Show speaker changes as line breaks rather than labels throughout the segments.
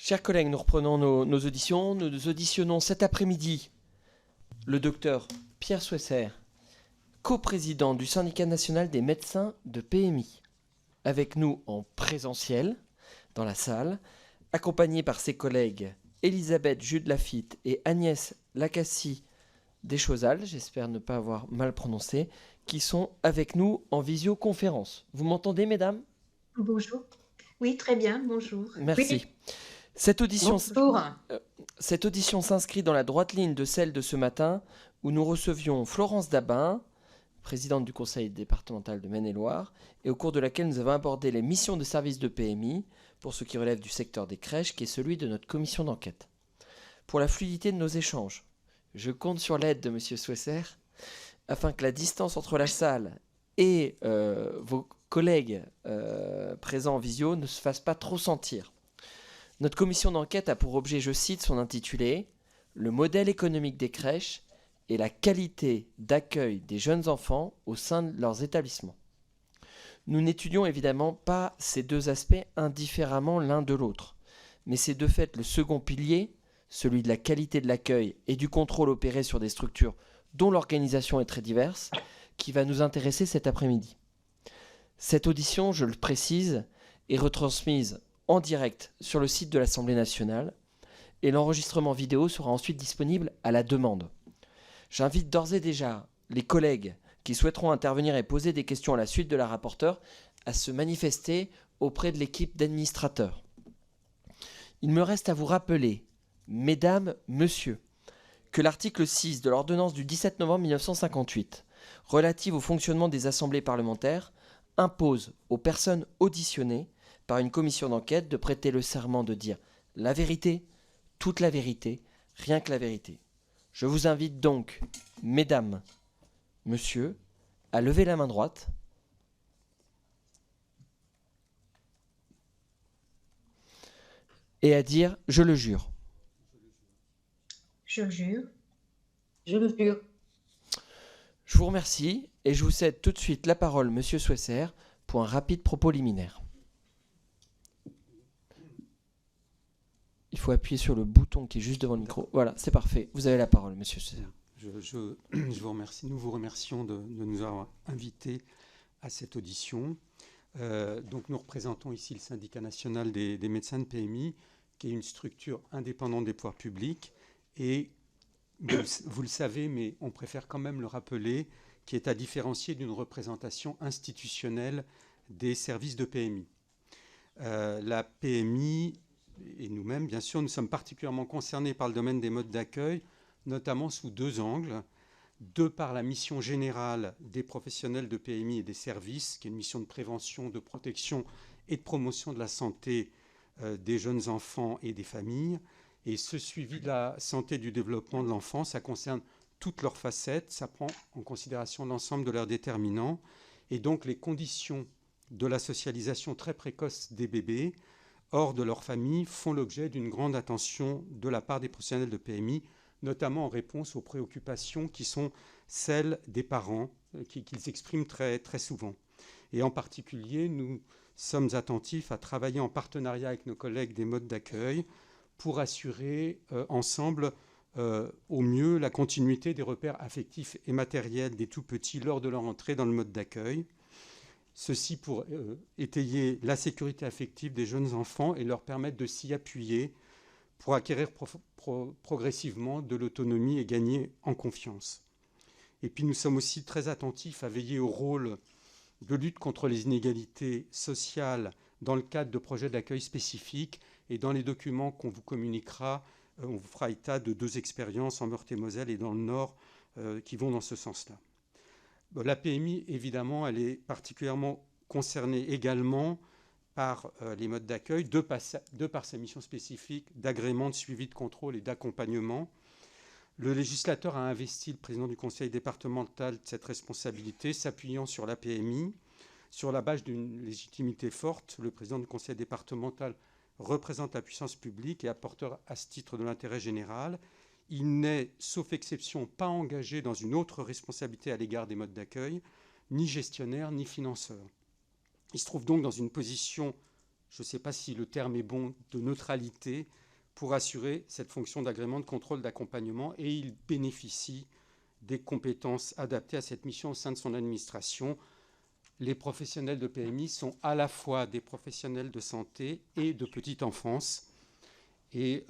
Chers collègues, nous reprenons nos auditions. Nous auditionnons cet après-midi le docteur Pierre Swesser, coprésident du syndicat national des médecins de PMI, avec nous en présentiel dans la salle, accompagné par ses collègues Elisabeth Jude-Lafitte et Agnès Lacassie Deschozal, j'espère ne pas avoir mal prononcé, qui sont avec nous en visioconférence. Vous m'entendez, mesdames ?
Bonjour. Oui, très bien, bonjour.
Merci.
Oui.
Cette audition
Bonjour.
s'inscrit dans la droite ligne de celle de ce matin où nous recevions Florence Dabin, présidente du conseil départemental de Maine-et-Loire, et au cours de laquelle nous avons abordé les missions de service de PMI pour ce qui relève du secteur des crèches, qui est celui de notre commission d'enquête. Pour la fluidité de nos échanges, je compte sur l'aide de M. Swesser afin que la distance entre la salle et vos collègues présents en visio ne se fasse pas trop sentir. Notre commission d'enquête a pour objet, je cite son intitulé, « Le modèle économique des crèches et la qualité d'accueil des jeunes enfants au sein de leurs établissements ». Nous n'étudions évidemment pas ces deux aspects indifféremment l'un de l'autre, mais c'est de fait le second pilier, celui de la qualité de l'accueil et du contrôle opéré sur des structures dont l'organisation est très diverse, qui va nous intéresser cet après-midi. Cette audition, je le précise, est retransmise en direct sur le site de l'Assemblée nationale et l'enregistrement vidéo sera ensuite disponible à la demande. J'invite d'ores et déjà les collègues qui souhaiteront intervenir et poser des questions à la suite de la rapporteure à se manifester auprès de l'équipe d'administrateurs. Il me reste à vous rappeler, mesdames, messieurs, que l'article 6 de l'ordonnance du 17 novembre 1958 relative au fonctionnement des assemblées parlementaires impose aux personnes auditionnées par une commission d'enquête de prêter le serment de dire la vérité, toute la vérité, rien que la vérité. Je vous invite donc, mesdames, messieurs, à lever la main droite et à dire « Je le jure ».
Je jure.
Je le jure.
Je vous remercie et je vous cède tout de suite la parole, Monsieur Swesser, pour un rapide propos liminaire. Il faut appuyer sur le bouton qui est juste devant le micro. Voilà, c'est parfait. Vous avez la parole, Monsieur Swesser.
Je vous remercie. Nous vous remercions de nous avoir invités à cette audition. Donc nous représentons ici le syndicat national des médecins de PMI, qui est une structure indépendante des pouvoirs publics et vous le savez, mais on préfère quand même le rappeler, qui est à différencier d'une représentation institutionnelle des services de PMI. La PMI et nous-mêmes, bien sûr, nous sommes particulièrement concernés par le domaine des modes d'accueil, notamment sous deux angles. De par la mission générale des professionnels de PMI et des services, qui est une mission de prévention, de protection et de promotion de la santé des jeunes enfants et des familles. Et ce suivi de la santé et du développement de l'enfant, ça concerne toutes leurs facettes, ça prend en considération l'ensemble de leurs déterminants. Et donc les conditions de la socialisation très précoce des bébés hors de leur famille font l'objet d'une grande attention de la part des professionnels de PMI, notamment en réponse aux préoccupations qui sont celles des parents, qu'ils expriment très, très souvent. Et en particulier, nous sommes attentifs à travailler en partenariat avec nos collègues des modes d'accueil pour assurer ensemble au mieux la continuité des repères affectifs et matériels des tout-petits lors de leur entrée dans le mode d'accueil. Ceci pour étayer la sécurité affective des jeunes enfants et leur permettre de s'y appuyer pour acquérir progressivement de l'autonomie et gagner en confiance. Et puis nous sommes aussi très attentifs à veiller au rôle de lutte contre les inégalités sociales dans le cadre de projets d'accueil spécifiques. Et dans les documents qu'on vous communiquera, on vous fera état de deux expériences en Meurthe-et-Moselle et dans le Nord qui vont dans ce sens-là. La PMI, évidemment, elle est particulièrement concernée également par les modes d'accueil, de par sa mission spécifique d'agrément, de suivi, de contrôle et d'accompagnement. Le législateur a investi le président du conseil départemental de cette responsabilité, s'appuyant sur la PMI. Sur la base d'une légitimité forte, le président du conseil départemental représente la puissance publique et apporteur à ce titre de l'intérêt général. Il n'est, sauf exception, pas engagé dans une autre responsabilité à l'égard des modes d'accueil, ni gestionnaire, ni financeur. Il se trouve donc dans une position je ne sais pas si le terme est bon, de neutralité pour assurer cette fonction d'agrément, de contrôle, d'accompagnement, et il bénéficie des compétences adaptées à cette mission au sein de son administration. Les professionnels de PMI sont à la fois des professionnels de santé et de petite enfance, et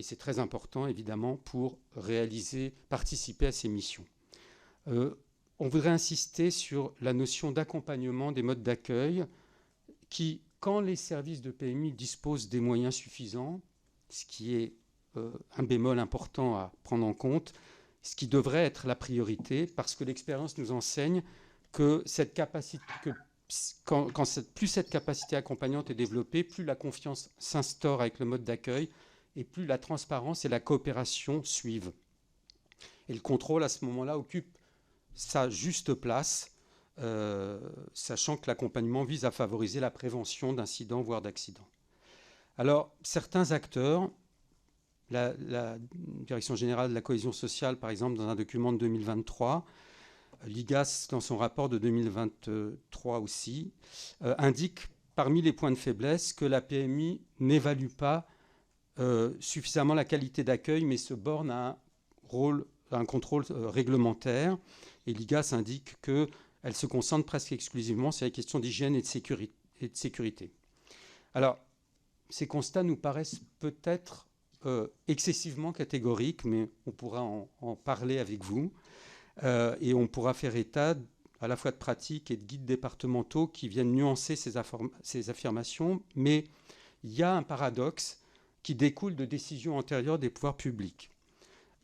c'est très important, évidemment, pour participer à ces missions. On voudrait insister sur la notion d'accompagnement des modes d'accueil qui, quand les services de PMI disposent des moyens suffisants, ce qui est un bémol important à prendre en compte, ce qui devrait être la priorité, parce que l'expérience nous enseigne que cette capacité, plus cette capacité accompagnante est développée, plus la confiance s'instaure avec le mode d'accueil et plus la transparence et la coopération suivent. Et le contrôle, à ce moment-là, occupe sa juste place, sachant que l'accompagnement vise à favoriser la prévention d'incidents, voire d'accidents. Alors, certains acteurs, la Direction générale de la cohésion sociale, par exemple, dans un document de 2023, l'IGAS, dans son rapport de 2023 aussi, indique parmi les points de faiblesse que la PMI n'évalue pas suffisamment la qualité d'accueil, mais se borne à un contrôle réglementaire. Et l'IGAS indique qu'elle se concentre presque exclusivement sur les questions d'hygiène et de sécurité. Alors, ces constats nous paraissent peut-être excessivement catégoriques, mais on pourra en parler avec vous. Et on pourra faire état à la fois de pratiques et de guides départementaux qui viennent nuancer ces affirmations. Mais il y a un paradoxe qui découle de décisions antérieures des pouvoirs publics,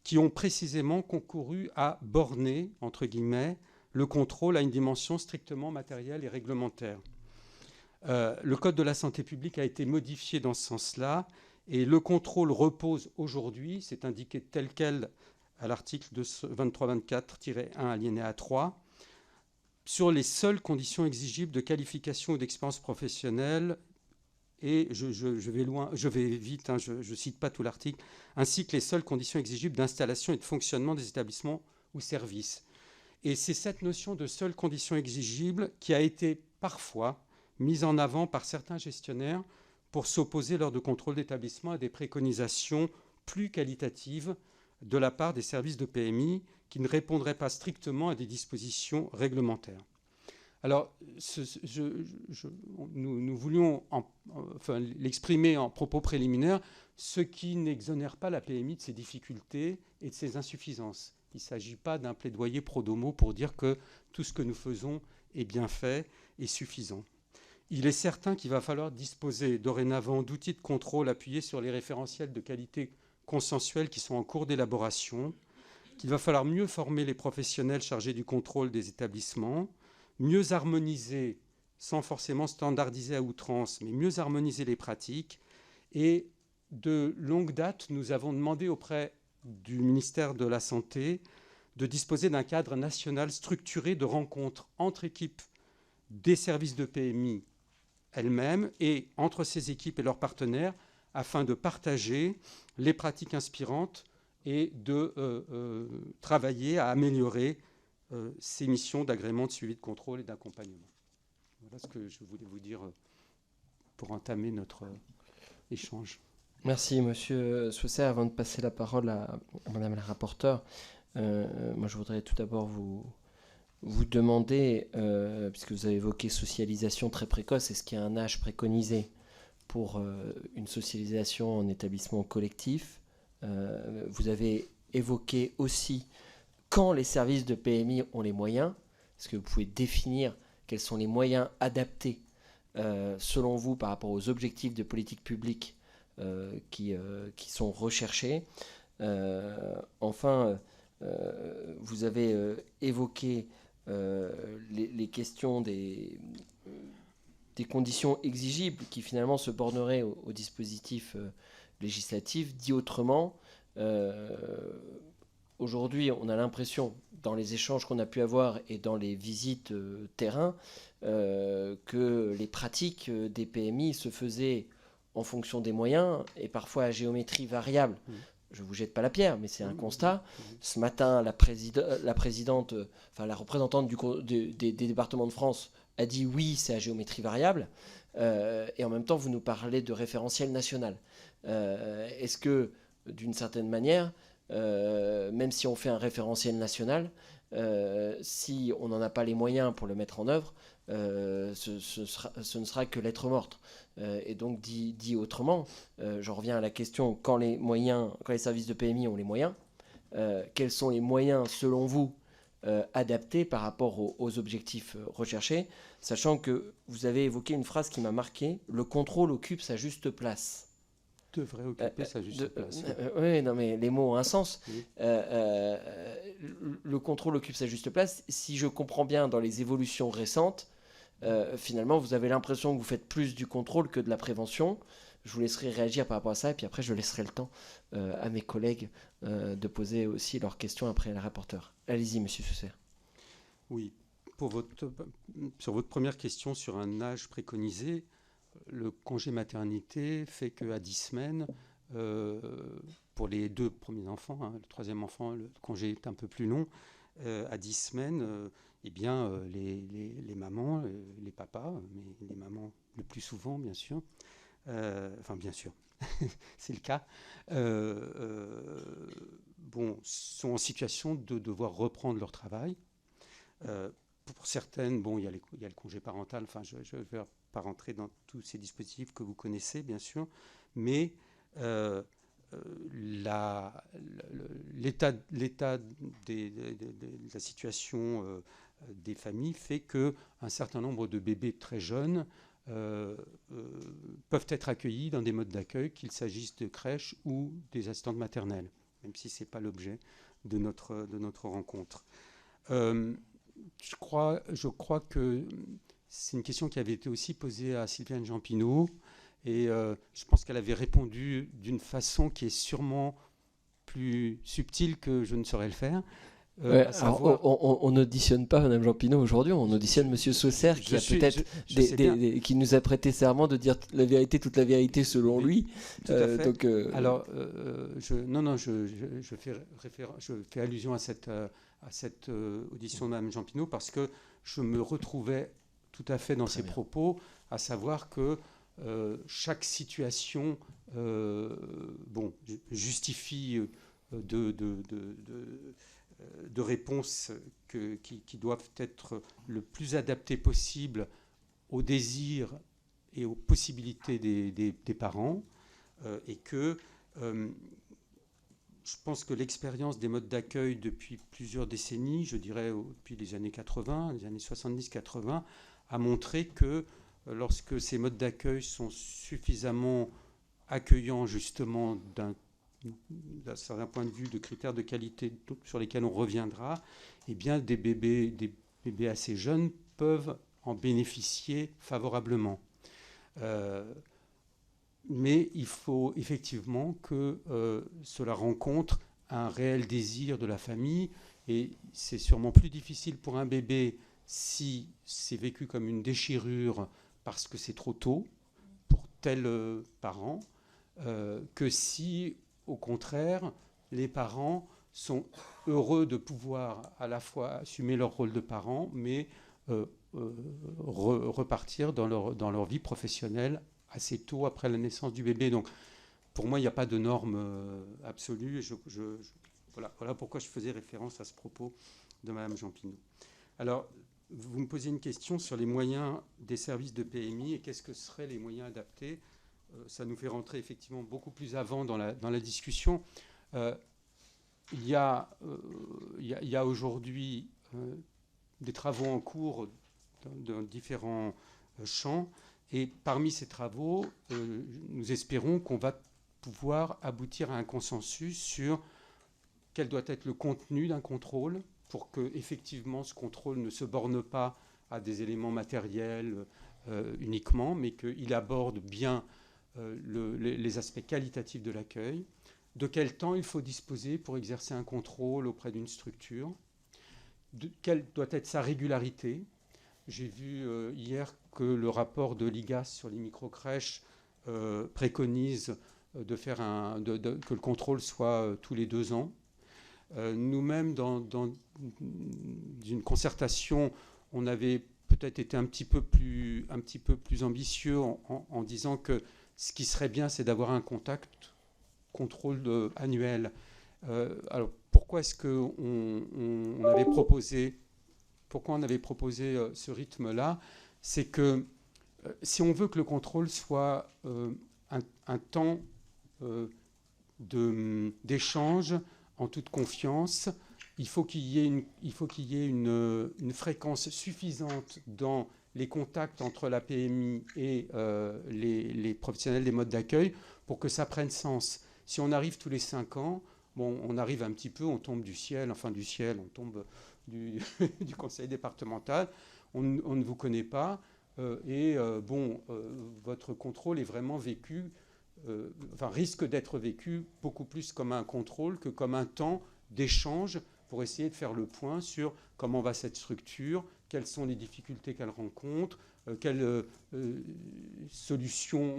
qui ont précisément concouru à borner, entre guillemets, le contrôle à une dimension strictement matérielle et réglementaire. Le Code de la santé publique a été modifié dans ce sens-là, et le contrôle repose aujourd'hui, c'est indiqué tel quel à l'article 2324-1 alinéa 3, sur les seules conditions exigibles de qualification ou d'expérience professionnelle, et je vais vite, je ne cite pas tout l'article, ainsi que les seules conditions exigibles d'installation et de fonctionnement des établissements ou services. Et c'est cette notion de seules conditions exigibles qui a été parfois mise en avant par certains gestionnaires pour s'opposer lors de contrôles d'établissement à des préconisations plus qualitatives de la part des services de PMI qui ne répondraient pas strictement à des dispositions réglementaires. Alors, nous voulions l'exprimer en propos préliminaire, ce qui n'exonère pas la PMI de ses difficultés et de ses insuffisances. Il ne s'agit pas d'un plaidoyer pro domo pour dire que tout ce que nous faisons est bien fait et suffisant. Il est certain qu'il va falloir disposer dorénavant d'outils de contrôle appuyés sur les référentiels de qualité consensuels qui sont en cours d'élaboration, qu'il va falloir mieux former les professionnels chargés du contrôle des établissements, mieux harmoniser, sans forcément standardiser à outrance, mais mieux harmoniser les pratiques. Et de longue date, nous avons demandé auprès du ministère de la Santé de disposer d'un cadre national structuré de rencontres entre équipes des services de PMI elles-mêmes et entre ces équipes et leurs partenaires afin de partager les pratiques inspirantes et de travailler à améliorer ces missions d'agrément, de suivi, de contrôle et d'accompagnement. Voilà ce que je voulais vous dire pour entamer notre échange.
Merci, Monsieur Saucer. Avant de passer la parole à Madame la rapporteure, moi je voudrais tout d'abord vous demander, puisque vous avez évoqué socialisation très précoce, est-ce qu'il y a un âge préconisé pour une socialisation en établissement collectif? Vous avez évoqué aussi quand les services de PMI ont les moyens. Est-ce que vous pouvez définir quels sont les moyens adaptés selon vous par rapport aux objectifs de politique publique qui sont recherchés? Enfin, vous avez évoqué les questions des conditions exigibles qui finalement se borneraient au dispositif législatif. Dit autrement, aujourd'hui on a l'impression dans les échanges qu'on a pu avoir et dans les visites terrain que les pratiques des PMI se faisaient en fonction des moyens et parfois à géométrie variable. Je ne vous jette pas la pierre, mais c'est un constat. Ce matin, la représentante des départements de France a dit oui, c'est à géométrie variable. Et en même temps, vous nous parlez de référentiel national. Est-ce que, d'une certaine manière, même si on fait un référentiel national, si on n'en a pas les moyens pour le mettre en œuvre, ce ne sera que lettre morte. Et donc, dit autrement, j'en reviens à la question, quand les services de PMI ont les moyens, quels sont les moyens, selon vous, adaptés par rapport aux objectifs recherchés, sachant que vous avez évoqué une phrase qui m'a marqué, le contrôle occupe sa juste place.
Devrait occuper sa juste place.
Oui, non, mais les mots ont un sens.
Oui.
Le contrôle occupe sa juste place. Si je comprends bien, dans les évolutions récentes, finalement, vous avez l'impression que vous faites plus du contrôle que de la prévention. Je vous laisserai réagir par rapport à ça, et puis après, je laisserai le temps à mes collègues de poser aussi leurs questions après la rapporteure. Allez-y, monsieur Susser.
Oui. Sur votre première question sur un âge préconisé, le congé maternité fait qu'à 10 semaines, pour les 2 premiers enfants, le 3e enfant, le congé est un peu plus long, à 10 semaines, eh bien, les mamans, les papas, mais les mamans le plus souvent, bien sûr, enfin bien sûr, c'est le cas, sont en situation de devoir reprendre leur travail. Pour certaines, il y a le congé parental, enfin je ne vais pas rentrer dans tous ces dispositifs que vous connaissez, bien sûr, mais l'état de la situation des familles fait qu'un certain nombre de bébés très jeunes peuvent être accueillis dans des modes d'accueil, qu'il s'agisse de crèches ou des assistantes maternelles, même si ce n'est pas l'objet de notre rencontre. Je crois que c'est une question qui avait été aussi posée à Sylviane Jampineau, et je pense qu'elle avait répondu d'une façon qui est sûrement plus subtile que je ne saurais le faire.
Ouais, alors, on n'auditionne pas Mme Jampineau aujourd'hui, on auditionne M. Sausser qui nous a prêté serment de dire la vérité, toute la vérité selon lui.
Tout à fait. Donc, alors, je fais allusion à cette audition de Mme Jampineau parce que je me retrouvais tout à fait dans ses propos, à savoir que chaque situation justifie de réponses qui doivent être le plus adaptées possible aux désirs et aux possibilités des parents, et que je pense que l'expérience des modes d'accueil depuis plusieurs décennies, je dirais depuis les années 80, les années 70-80, a montré que lorsque ces modes d'accueil sont suffisamment accueillants justement d'un certain point de vue de critères de qualité sur lesquels on reviendra, eh bien des bébés assez jeunes peuvent en bénéficier favorablement. Mais il faut effectivement que cela rencontre un réel désir de la famille, et c'est sûrement plus difficile pour un bébé si c'est vécu comme une déchirure parce que c'est trop tôt pour tel parent, que si au contraire les parents sont heureux de pouvoir à la fois assumer leur rôle de parent, mais repartir dans leur vie professionnelle assez tôt après la naissance du bébé. Donc, pour moi, il n'y a pas de norme absolue. Voilà pourquoi je faisais référence à ce propos de Mme Jampineau. Alors, vous me posez une question sur les moyens des services de PMI et qu'est-ce que seraient les moyens adaptés. Ça nous fait rentrer effectivement beaucoup plus avant dans la discussion. Il y a aujourd'hui des travaux en cours dans différents champs. Et parmi ces travaux, nous espérons qu'on va pouvoir aboutir à un consensus sur quel doit être le contenu d'un contrôle pour que, effectivement, ce contrôle ne se borne pas à des éléments matériels uniquement, mais qu'il aborde bien les aspects qualitatifs de l'accueil. De quel temps il faut disposer pour exercer un contrôle auprès d'une structure, quelle doit être sa régularité. J'ai vu hier que le rapport de l'IGAS sur les microcrèches préconise que le contrôle soit tous les 2 ans. Nous-mêmes, dans une concertation, on avait peut-être été un petit peu plus ambitieux en disant que ce qui serait bien, c'est d'avoir un contrôle annuel. Alors, pourquoi est-ce qu'on avait proposé ce rythme-là? C'est que si on veut que le contrôle soit un temps d'échange en toute confiance, il faut qu'il y ait une fréquence suffisante dans les contacts entre la PMI et les professionnels des modes d'accueil pour que ça prenne sens. Si on arrive tous les 5 ans, bon, on arrive un petit peu, on tombe du ciel, on tombe du conseil départemental, on ne vous connaît pas, votre contrôle est vraiment vécu, risque d'être vécu beaucoup plus comme un contrôle que comme un temps d'échange pour essayer de faire le point sur comment va cette structure, quelles sont les difficultés qu'elle rencontre, à quelle solution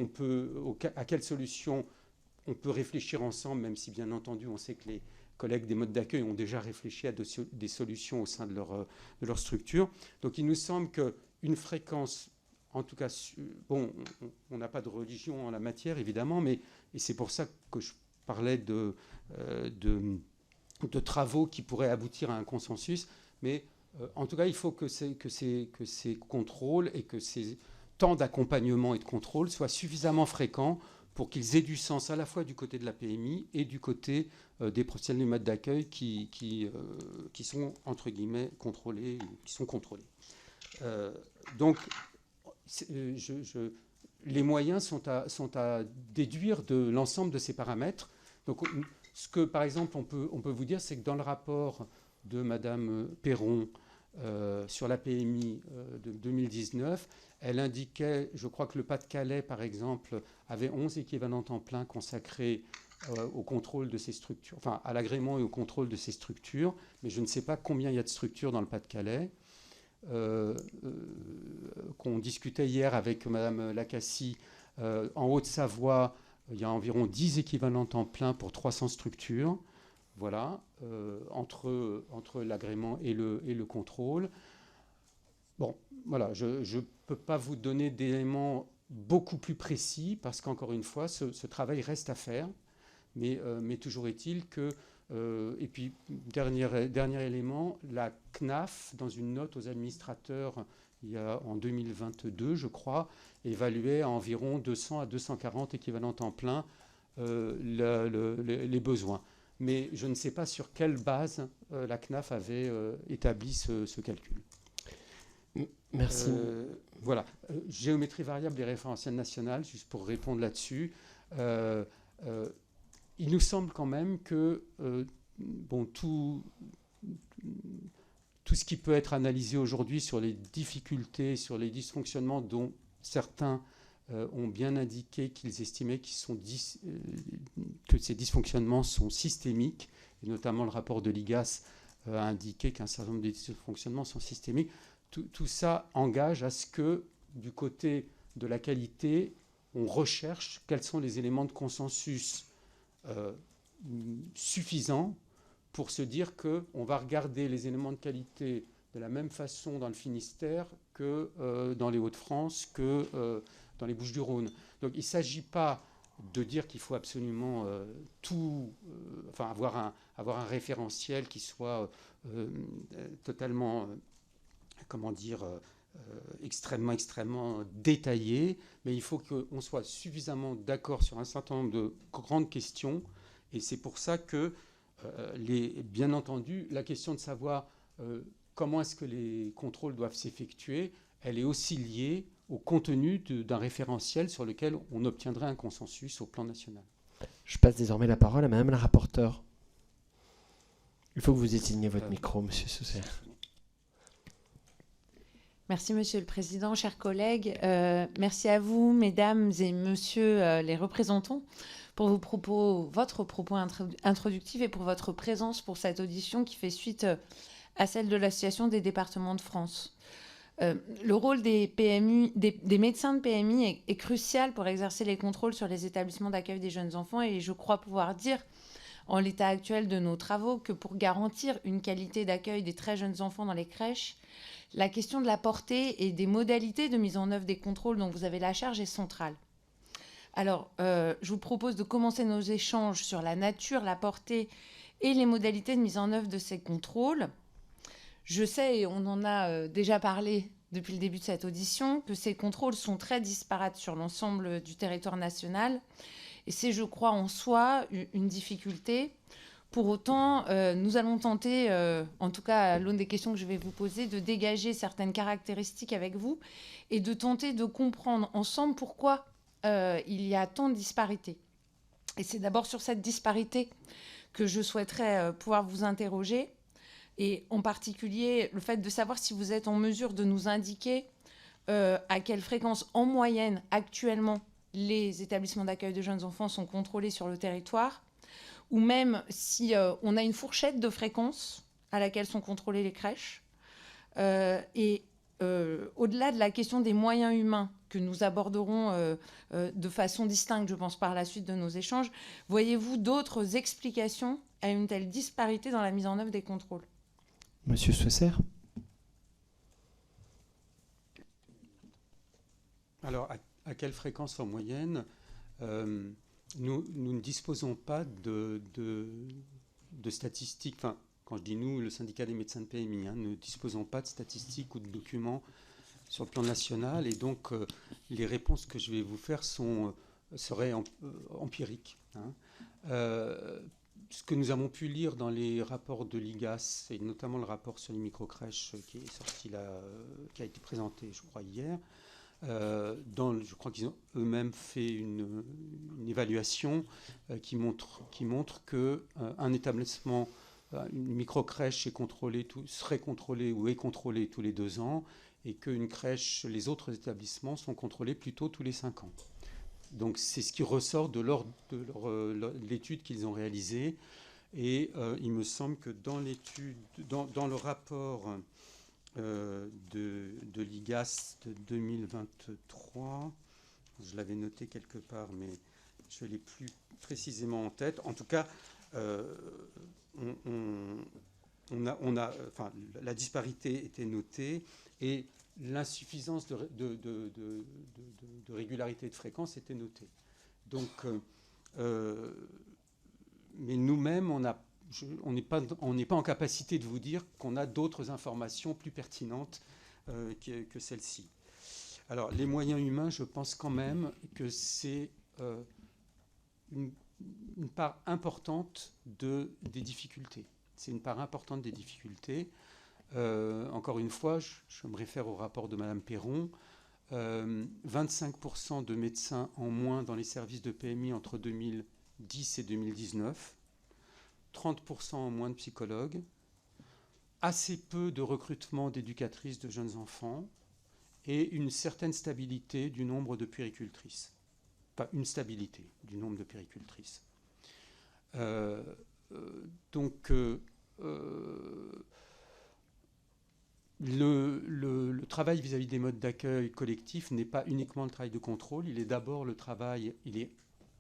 on peut réfléchir ensemble, même si bien entendu on sait que les collègues des modes d'accueil ont déjà réfléchi à des solutions au sein de leur structure. Donc il nous semble qu'une fréquence, en tout cas, bon, on n'a pas de religion en la matière évidemment, et c'est pour ça que je parlais de travaux qui pourraient aboutir à un consensus, mais en tout cas, il faut que ces contrôles et que ces temps d'accompagnement et de contrôle soient suffisamment fréquents pour qu'ils aient du sens à la fois du côté de la PMI et du côté des professionnels du mode d'accueil qui sont, entre guillemets, contrôlés, qui sont contrôlés. Donc, les moyens sont à déduire de l'ensemble de ces paramètres. Donc, ce que, par exemple, on peut vous dire, c'est que dans le rapport de Madame Perron sur la PMI de 2019, elle indiquait, je crois que le Pas-de-Calais, par exemple, avait 11 équivalents temps plein consacrés au contrôle de ces structures, enfin à l'agrément et au contrôle de ces structures, mais je ne sais pas combien il y a de structures dans le Pas-de-Calais. Qu'on discutait hier avec Madame Lacassie, en Haute-Savoie, il y a environ 10 équivalents temps plein pour 300 structures. Voilà, entre l'agrément et le contrôle. Bon, voilà, je ne peux pas vous donner d'éléments beaucoup plus précis parce qu'encore une fois, ce travail reste à faire. Mais toujours est-il que... et puis, dernier élément, la CNAF, dans une note aux administrateurs, en 2022, je crois, évaluait à environ 200 à 240 équivalents temps plein les besoins. Mais je ne sais pas sur quelle base la CNAF avait établi ce calcul.
Merci.
Voilà. Géométrie variable des référentiels nationales, juste pour répondre là-dessus. Il nous semble quand même que tout ce qui peut être analysé aujourd'hui sur les difficultés, sur les dysfonctionnements dont certains ont bien indiqué qu'ils estimaient que ces dysfonctionnements sont systémiques, et notamment le rapport de l'IGAS a indiqué qu'un certain nombre de dysfonctionnements sont systémiques. Tout ça engage à ce que, du côté de la qualité, on recherche quels sont les éléments de consensus suffisants pour se dire qu'on va regarder les éléments de qualité de la même façon dans le Finistère que dans les Hauts-de-France, que dans les Bouches-du-Rhône. Donc il ne s'agit pas de dire qu'il faut absolument avoir un référentiel qui soit totalement, extrêmement détaillé, mais il faut qu'on soit suffisamment d'accord sur un certain nombre de grandes questions, et c'est pour ça que, bien entendu, la question de savoir comment est-ce que les contrôles doivent s'effectuer, elle est aussi liée au contenu d'un référentiel sur lequel on obtiendrait un consensus au plan national.
Je passe désormais la parole à Madame la rapporteure. Il faut que vous éteigniez votre micro, Monsieur Saucer.
Merci, Monsieur le Président, chers collègues. Merci à vous, Mesdames et Messieurs les représentants, pour votre propos introductif et pour votre présence pour cette audition qui fait suite à celle de l'Association des départements de France. Le rôle des médecins de PMI est crucial pour exercer les contrôles sur les établissements d'accueil des jeunes enfants, et je crois pouvoir dire, en l'état actuel de nos travaux, que pour garantir une qualité d'accueil des très jeunes enfants dans les crèches, la question de la portée et des modalités de mise en œuvre des contrôles dont vous avez la charge est centrale. Alors, je vous propose de commencer nos échanges sur la nature, la portée et les modalités de mise en œuvre de ces contrôles. Je sais, et on en a déjà parlé depuis le début de cette audition, que ces contrôles sont très disparates sur l'ensemble du territoire national. Et c'est, je crois, en soi, une difficulté. Pour autant, nous allons tenter, en tout cas à l'aune des questions que je vais vous poser, de dégager certaines caractéristiques avec vous et de tenter de comprendre ensemble pourquoi il y a tant de disparités. Et c'est d'abord sur cette disparité que je souhaiterais pouvoir vous interroger, et en particulier le fait de savoir si vous êtes en mesure de nous indiquer à quelle fréquence en moyenne actuellement les établissements d'accueil de jeunes enfants sont contrôlés sur le territoire, ou même si on a une fourchette de fréquence à laquelle sont contrôlées les crèches. Et au-delà de la question des moyens humains que nous aborderons de façon distincte, je pense, par la suite de nos échanges, voyez-vous d'autres explications à une telle disparité dans la mise en œuvre des contrôles ?
Monsieur Swesser ?
Alors, à quelle fréquence en moyenne nous ne disposons pas de statistiques, enfin, quand je dis nous, le syndicat des médecins de PMI, ne disposons pas de statistiques ou de documents sur le plan national, et donc les réponses que je vais vous faire seraient empiriques. Ce que nous avons pu lire dans les rapports de l'IGAS, et notamment le rapport sur les microcrèches qui est sorti là, qui a été présenté, je crois, hier, je crois qu'ils ont eux-mêmes fait une évaluation qui montre qu'un établissement, une microcrèche serait contrôlée ou est contrôlée tous les 2 ans, et qu'une crèche, les autres établissements sont contrôlés plutôt tous les 5 ans. Donc c'est ce qui ressort de l'étude qu'ils ont réalisée. Et il me semble que dans le rapport de l'IGAS de 2023, je l'avais noté quelque part, mais je ne l'ai plus précisément en tête. En tout cas, la disparité était notée, et l'insuffisance de régularité de fréquence était notée. Donc, mais nous-mêmes, on n'est pas en capacité de vous dire qu'on a d'autres informations plus pertinentes que celle-ci. Alors, les moyens humains, je pense quand même que c'est une part importante des difficultés. C'est une part importante des difficultés. Encore une fois, je me réfère au rapport de Madame Perron. 25% de médecins en moins dans les services de PMI entre 2010 et 2019. 30% en moins de psychologues. Assez peu de recrutement d'éducatrices de jeunes enfants. Et une certaine stabilité du nombre de puéricultrices. Pas une stabilité du nombre de puéricultrices. Le travail vis-à-vis des modes d'accueil collectifs n'est pas uniquement le travail de contrôle, il est d'abord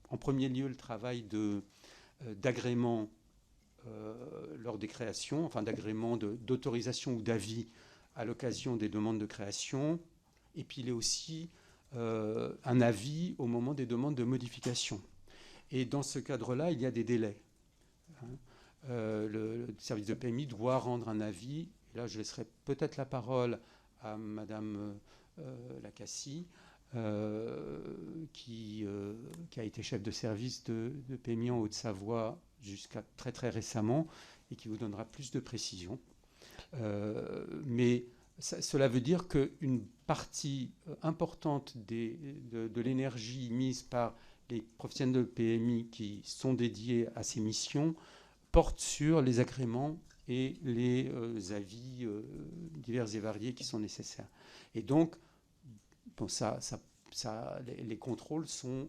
en premier lieu le travail d'agrément lors des créations, enfin d'agrément d'autorisation ou d'avis à l'occasion des demandes de création, et puis il est aussi un avis au moment des demandes de modification. Et dans ce cadre-là, il y a des délais. Le service de PMI doit rendre un avis. Là, je laisserai peut-être la parole à Madame Lacassie, qui a été chef de service de PMI en Haute-Savoie jusqu'à très très récemment, et qui vous donnera plus de précisions. Mais cela veut dire qu'une partie importante de l'énergie mise par les professionnels de PMI qui sont dédiés à ces missions porte sur les agréments et les avis divers et variés qui sont nécessaires. Et donc, bon, les contrôles sont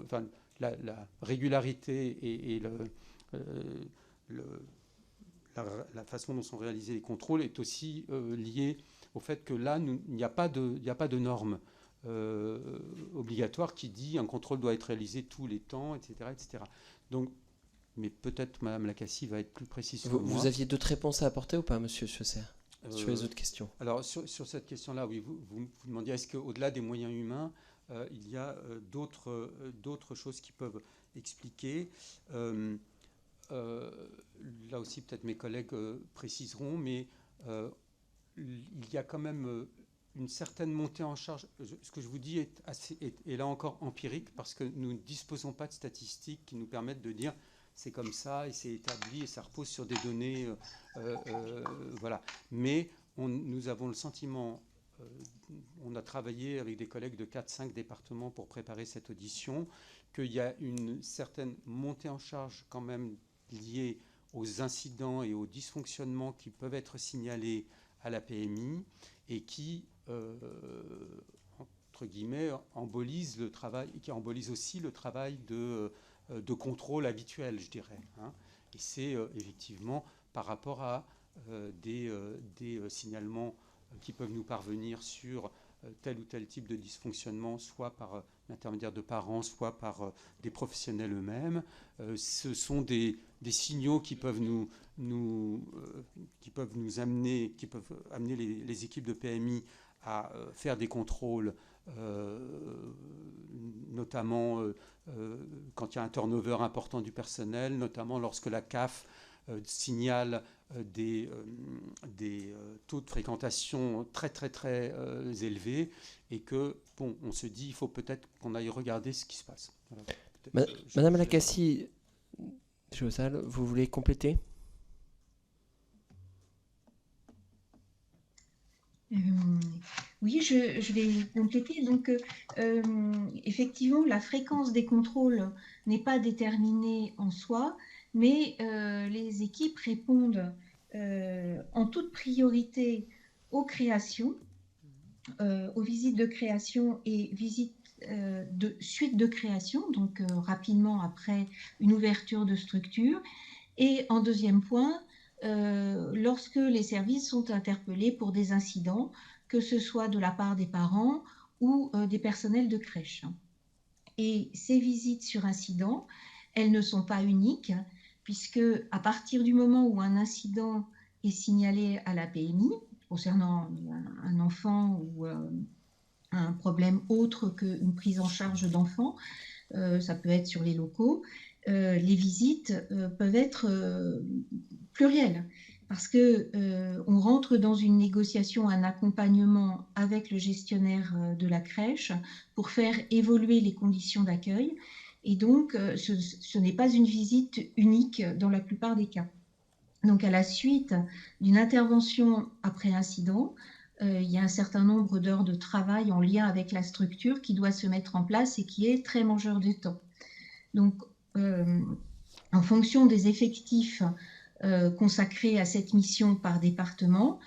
enfin, la régularité et la façon dont sont réalisés les contrôles est aussi liée au fait que là, il n'y a pas de norme obligatoire qui dit un contrôle doit être réalisé tous les temps, etc. etc. Donc, mais peut-être Mme Lacassie va être plus précise que moi.
Vous aviez d'autres réponses à apporter ou pas, Monsieur Chausser ? sur les autres questions.
Alors, sur cette question-là, oui, vous demandiez, est-ce qu'au-delà des moyens humains, il y a d'autres choses qui peuvent expliquer là aussi, peut-être mes collègues préciseront, mais il y a quand même une certaine montée en charge. Ce que je vous dis est là encore empirique, parce que nous ne disposons pas de statistiques qui nous permettent de dire c'est comme ça et c'est établi et ça repose sur des données. Voilà. Mais nous avons le sentiment, on a travaillé avec des collègues de 4-5 départements pour préparer cette audition, qu'il y a une certaine montée en charge quand même liée aux incidents et aux dysfonctionnements qui peuvent être signalés à la PMI et qui, entre guillemets, embolisent le travail, qui embolisent aussi le travail de contrôle habituel, je dirais. Hein. Et c'est effectivement par rapport à des signalements qui peuvent nous parvenir sur tel ou tel type de dysfonctionnement, soit par l'intermédiaire de parents, soit par des professionnels eux-mêmes. Ce sont des signaux qui peuvent qui peuvent amener les équipes de PMI à faire des contrôles, notamment quand il y a un turnover important du personnel, notamment lorsque la CAF signale des taux de fréquentation très très très élevés, et que bon, on se dit il faut peut-être qu'on aille regarder ce qui se passe. Voilà,
Madame Lacassie, vous voulez compléter?
Oui, je vais compléter. Donc, effectivement, la fréquence des contrôles n'est pas déterminée en soi, mais les équipes répondent en toute priorité aux créations, aux visites de création et visites de suite de création, donc rapidement après une ouverture de structure. Et en deuxième point, lorsque les services sont interpellés pour des incidents, que ce soit de la part des parents ou des personnels de crèche. Et ces visites sur incident, elles ne sont pas uniques, puisque à partir du moment où un incident est signalé à la PMI, concernant un enfant ou un problème autre qu'une prise en charge d'enfants, ça peut être sur les locaux, les visites peuvent être plurielles, parce que on rentre dans une négociation, un accompagnement avec le gestionnaire de la crèche pour faire évoluer les conditions d'accueil. Et donc, ce n'est pas une visite unique dans la plupart des cas. Donc, à la suite d'une intervention après incident, il y a un certain nombre d'heures de travail en lien avec la structure qui doit se mettre en place et qui est très mangeur de temps. Donc, en fonction des effectifs consacrés à cette mission par département,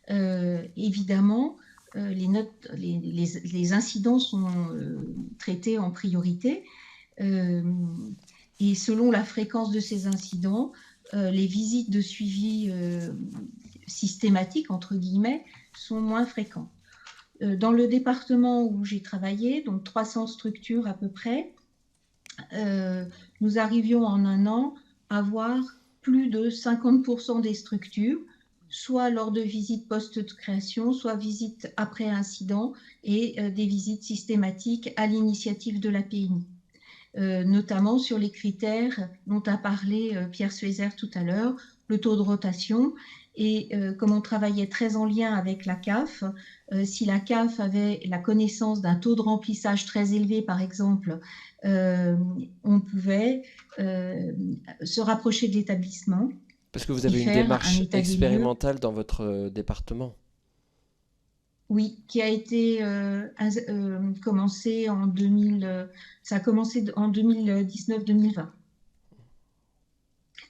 évidemment, les incidents sont traités en priorité. Et selon la fréquence de ces incidents, les visites de suivi systématique, entre guillemets, sont moins fréquentes. Dans le département où j'ai travaillé, donc 300 structures à peu près, nous arrivions en un an à voir plus de 50% des structures, soit lors de visites post-création, soit visites après incident, et des visites systématiques à l'initiative de la PMI. Notamment sur les critères dont a parlé Pierre Suézer tout à l'heure, le taux de rotation. Et comme on travaillait très en lien avec la CAF, si la CAF avait la connaissance d'un taux de remplissage très élevé, par exemple, on pouvait se rapprocher de l'établissement.
Parce que vous avez une démarche expérimentale dans votre département.
Oui, qui a été commencé en 2000, ça a commencé en 2019-2020.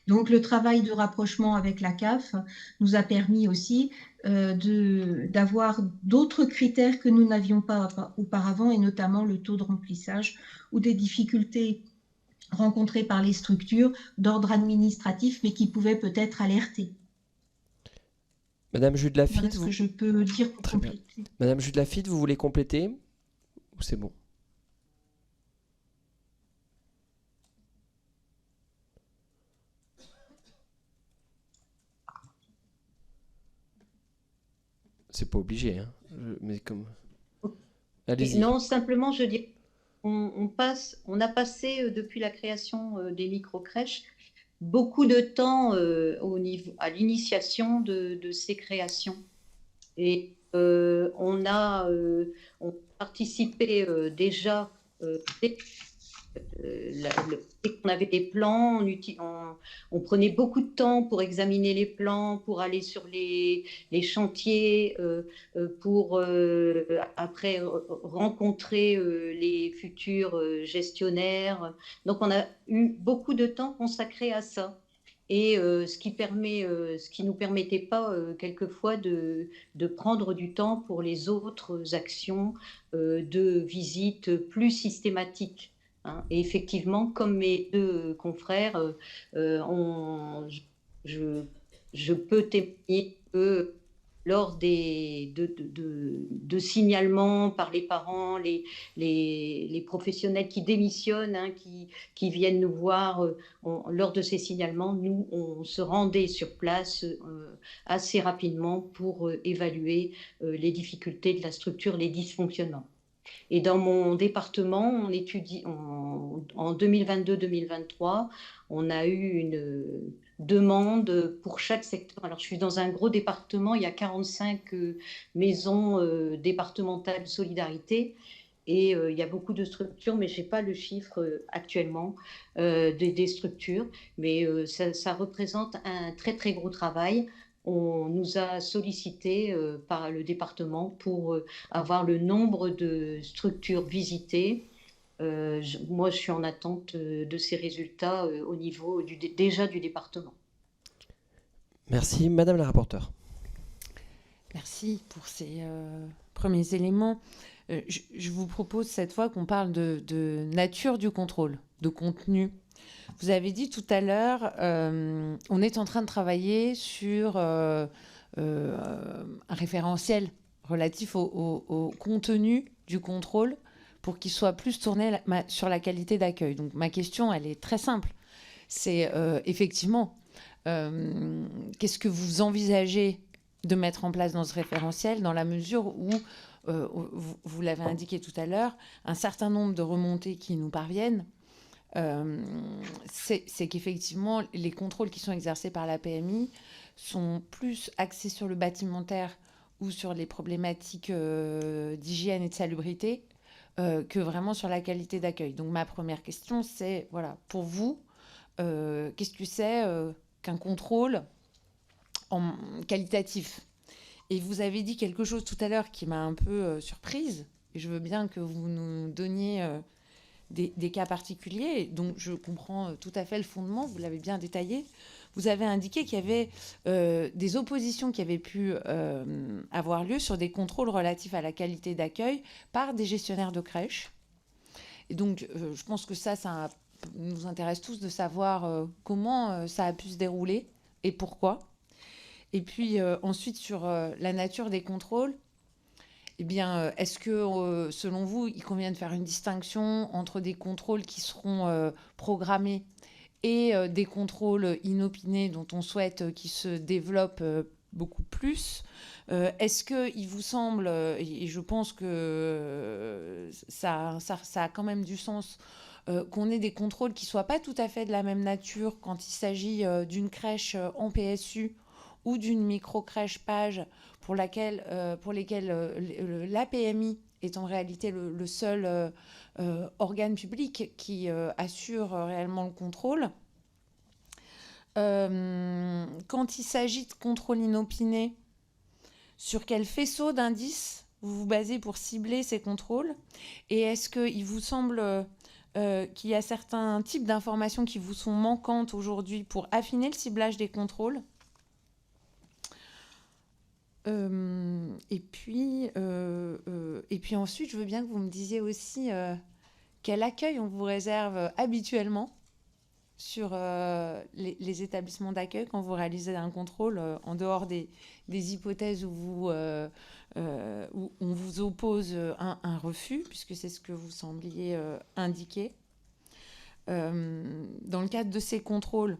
Donc, le travail de rapprochement avec la CAF nous a permis aussi d'avoir d'autres critères que nous n'avions pas auparavant, et notamment le taux de remplissage ou des difficultés rencontrées par les structures d'ordre administratif, mais qui pouvaient peut-être alerter.
Madame Jude Lafitte,
voilà ce que je peux dire pour compléter.
Madame Jude Lafitte, vous voulez compléter ou c'est bon? C'est pas obligé, hein. Mais comme...
Et
Allez-y.
non, simplement, je dis, on a passé depuis la création des micro-crèches beaucoup de temps à l'initiation de ces créations. Et on a participé déjà dès qu'on avait des plans, on prenait beaucoup de temps pour examiner les plans, pour aller sur les chantiers, pour après rencontrer les futurs gestionnaires. Donc on a eu beaucoup de temps consacré à ça. Et ce qui nous permettait pas quelquefois de prendre du temps pour les autres actions de visite plus systématiques. Hein. Et effectivement, comme mes deux confrères, je, je peux témoigner que lors de signalements par les parents, les professionnels qui démissionnent, hein, qui viennent nous voir, lors de ces signalements, nous, on se rendait sur place assez rapidement pour évaluer les difficultés de la structure, les dysfonctionnements. Et dans mon département, on étudie en 2022-2023, on a eu une demande pour chaque secteur. Alors, je suis dans un gros département, il y a 45 maisons départementales de solidarité. Et il y a beaucoup de structures, mais je n'ai pas le chiffre actuellement des structures. Mais ça représente un très, très gros travail. On nous a sollicité par le département pour avoir le nombre de structures visitées. Moi, je suis en attente de ces résultats au niveau déjà du département.
Merci, Madame la rapporteure.
Merci pour ces premiers éléments. Je vous propose cette fois qu'on parle de nature du contrôle, de contenu. Vous avez dit tout à l'heure, on est en train de travailler sur un référentiel relatif au contenu du contrôle pour qu'il soit plus tourné sur la qualité d'accueil. Donc ma question, elle est très simple. C'est effectivement, qu'est-ce que vous envisagez de mettre en place dans ce référentiel, dans la mesure où, vous l'avez indiqué tout à l'heure, un certain nombre de remontées qui nous parviennent, c'est qu'effectivement, les contrôles qui sont exercés par la PMI sont plus axés sur le bâtimentaire ou sur les problématiques d'hygiène et de salubrité que vraiment sur la qualité d'accueil. Donc ma première question, c'est, voilà, pour vous, qu'est-ce que c'est qu'un contrôle qualitatif? Et vous avez dit quelque chose tout à l'heure qui m'a un peu surprise, et je veux bien que vous nous donniez des cas particuliers, donc je comprends tout à fait le fondement, vous l'avez bien détaillé. Vous avez indiqué qu'il y avait des oppositions qui avaient pu avoir lieu sur des contrôles relatifs à la qualité d'accueil par des gestionnaires de crèches. Et donc, je pense que ça nous intéresse tous de savoir comment ça a pu se dérouler et pourquoi. Et puis ensuite, sur la nature des contrôles, eh bien, est-ce que, selon vous, il convient de faire une distinction entre des contrôles qui seront programmés et des contrôles inopinés dont on souhaite qu'ils se développent beaucoup plus? Est-ce qu'il vous semble, et je pense que ça a quand même du sens, qu'on ait des contrôles qui ne soient pas tout à fait de la même nature quand il s'agit d'une crèche en PSU ou d'une micro-crèche PAGE pour lesquelles la PMI est en réalité le seul organe public qui assure réellement le contrôle. Quand il s'agit de contrôle inopiné, sur quel faisceau d'indices vous vous basez pour cibler ces contrôles? Et est-ce qu'il vous semble qu'il y a certains types d'informations qui vous sont manquantes aujourd'hui pour affiner le ciblage des contrôles? Et puis ensuite, je veux bien que vous me disiez aussi quel accueil on vous réserve habituellement sur les établissements d'accueil quand vous réalisez un contrôle, en dehors des hypothèses où on vous oppose un refus, puisque c'est ce que vous sembliez indiquer. Dans le cadre de ces contrôles,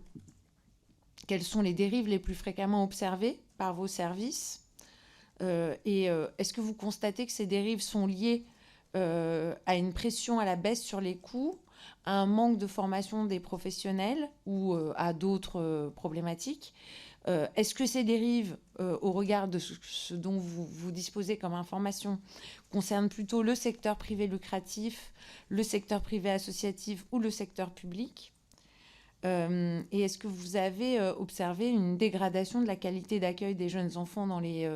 quelles sont les dérives les plus fréquemment observées par vos services? Est-ce que vous constatez que ces dérives sont liées à une pression à la baisse sur les coûts, à un manque de formation des professionnels ou à d'autres problématiques? Est-ce que ces dérives, au regard de ce dont vous disposez comme information, concernent plutôt le secteur privé lucratif, le secteur privé associatif ou le secteur public? Et est-ce que vous avez observé une dégradation de la qualité d'accueil des jeunes enfants dans les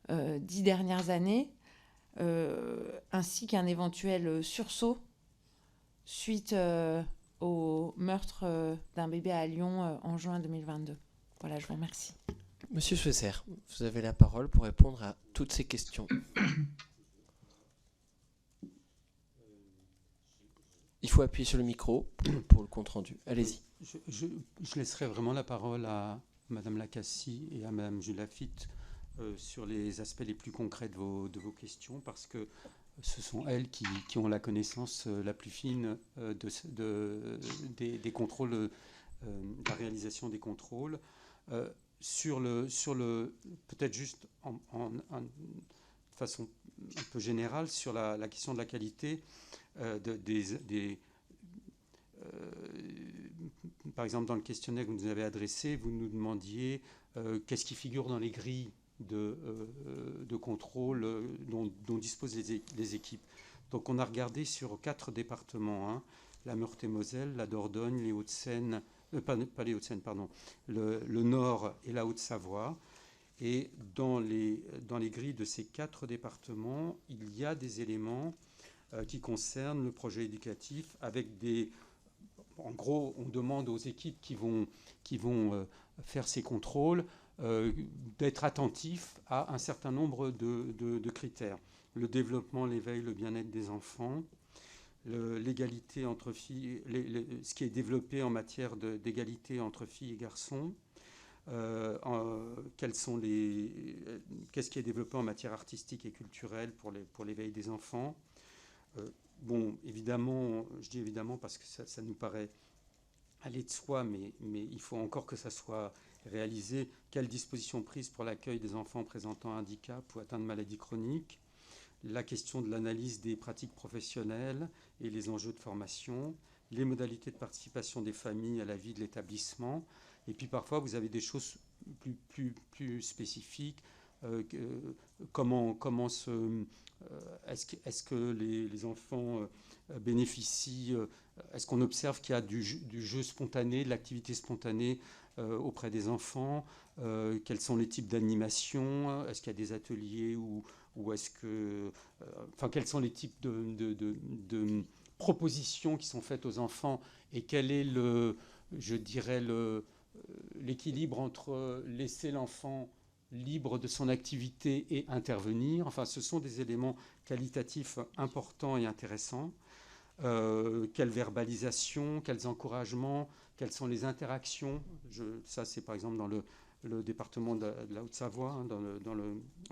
10 dernières années, ainsi qu'un éventuel sursaut suite au meurtre d'un bébé à Lyon en juin 2022? Voilà, je vous remercie.
Monsieur Schweitzer, vous avez la parole pour répondre à toutes ces questions. Il faut appuyer sur le micro pour le compte-rendu. Allez-y.
Je laisserai vraiment la parole à Madame Lacassie et à Madame Jules Lafitte sur les aspects les plus concrets de vos questions, parce que ce sont elles qui ont la connaissance la plus fine des contrôles, de la réalisation des contrôles. Peut-être juste de façon un peu générale sur la question de la qualité par exemple, dans le questionnaire que vous nous avez adressé, vous nous demandiez qu'est-ce qui figure dans les grilles de contrôle dont disposent les équipes. Donc on a regardé sur 4 départements, hein, la Meurthe-et-Moselle, la Dordogne, les Hauts-de-Seine, pas les Hauts-de-Seine, pardon, le Nord et la Haute-Savoie. Et dans les grilles de ces 4 départements, il y a des éléments qui concernent le projet éducatif avec des... En gros, on demande aux équipes qui vont faire ces contrôles d'être attentifs à un certain nombre de critères. Le développement, l'éveil, le bien-être des enfants, l'égalité entre filles, ce qui est développé en matière d'égalité entre filles et garçons, qu'est-ce qui est développé en matière artistique et culturelle pour l'éveil des enfants. Bon, évidemment, je dis évidemment parce que ça nous paraît aller de soi, mais il faut encore que ça soit réalisé. Quelles dispositions prises pour l'accueil des enfants présentant un handicap ou atteints de maladies chroniques? La question de l'analyse des pratiques professionnelles et les enjeux de formation, les modalités de participation des familles à la vie de l'établissement. Et puis parfois, vous avez des choses plus spécifiques. Est-ce que les enfants bénéficient, est-ce qu'on observe qu'il y a du jeu spontané, de l'activité spontanée auprès des enfants, quels sont les types d'animation, est-ce qu'il y a des ateliers ou est-ce que... quels sont les types de propositions qui sont faites aux enfants et quel est l'équilibre entre laisser l'enfant libre de son activité et intervenir. Enfin, ce sont des éléments qualitatifs importants et intéressants. Quelle verbalisation, quels encouragements, quelles sont les interactions. Ça, c'est par exemple dans le département de la Haute-Savoie, hein, dans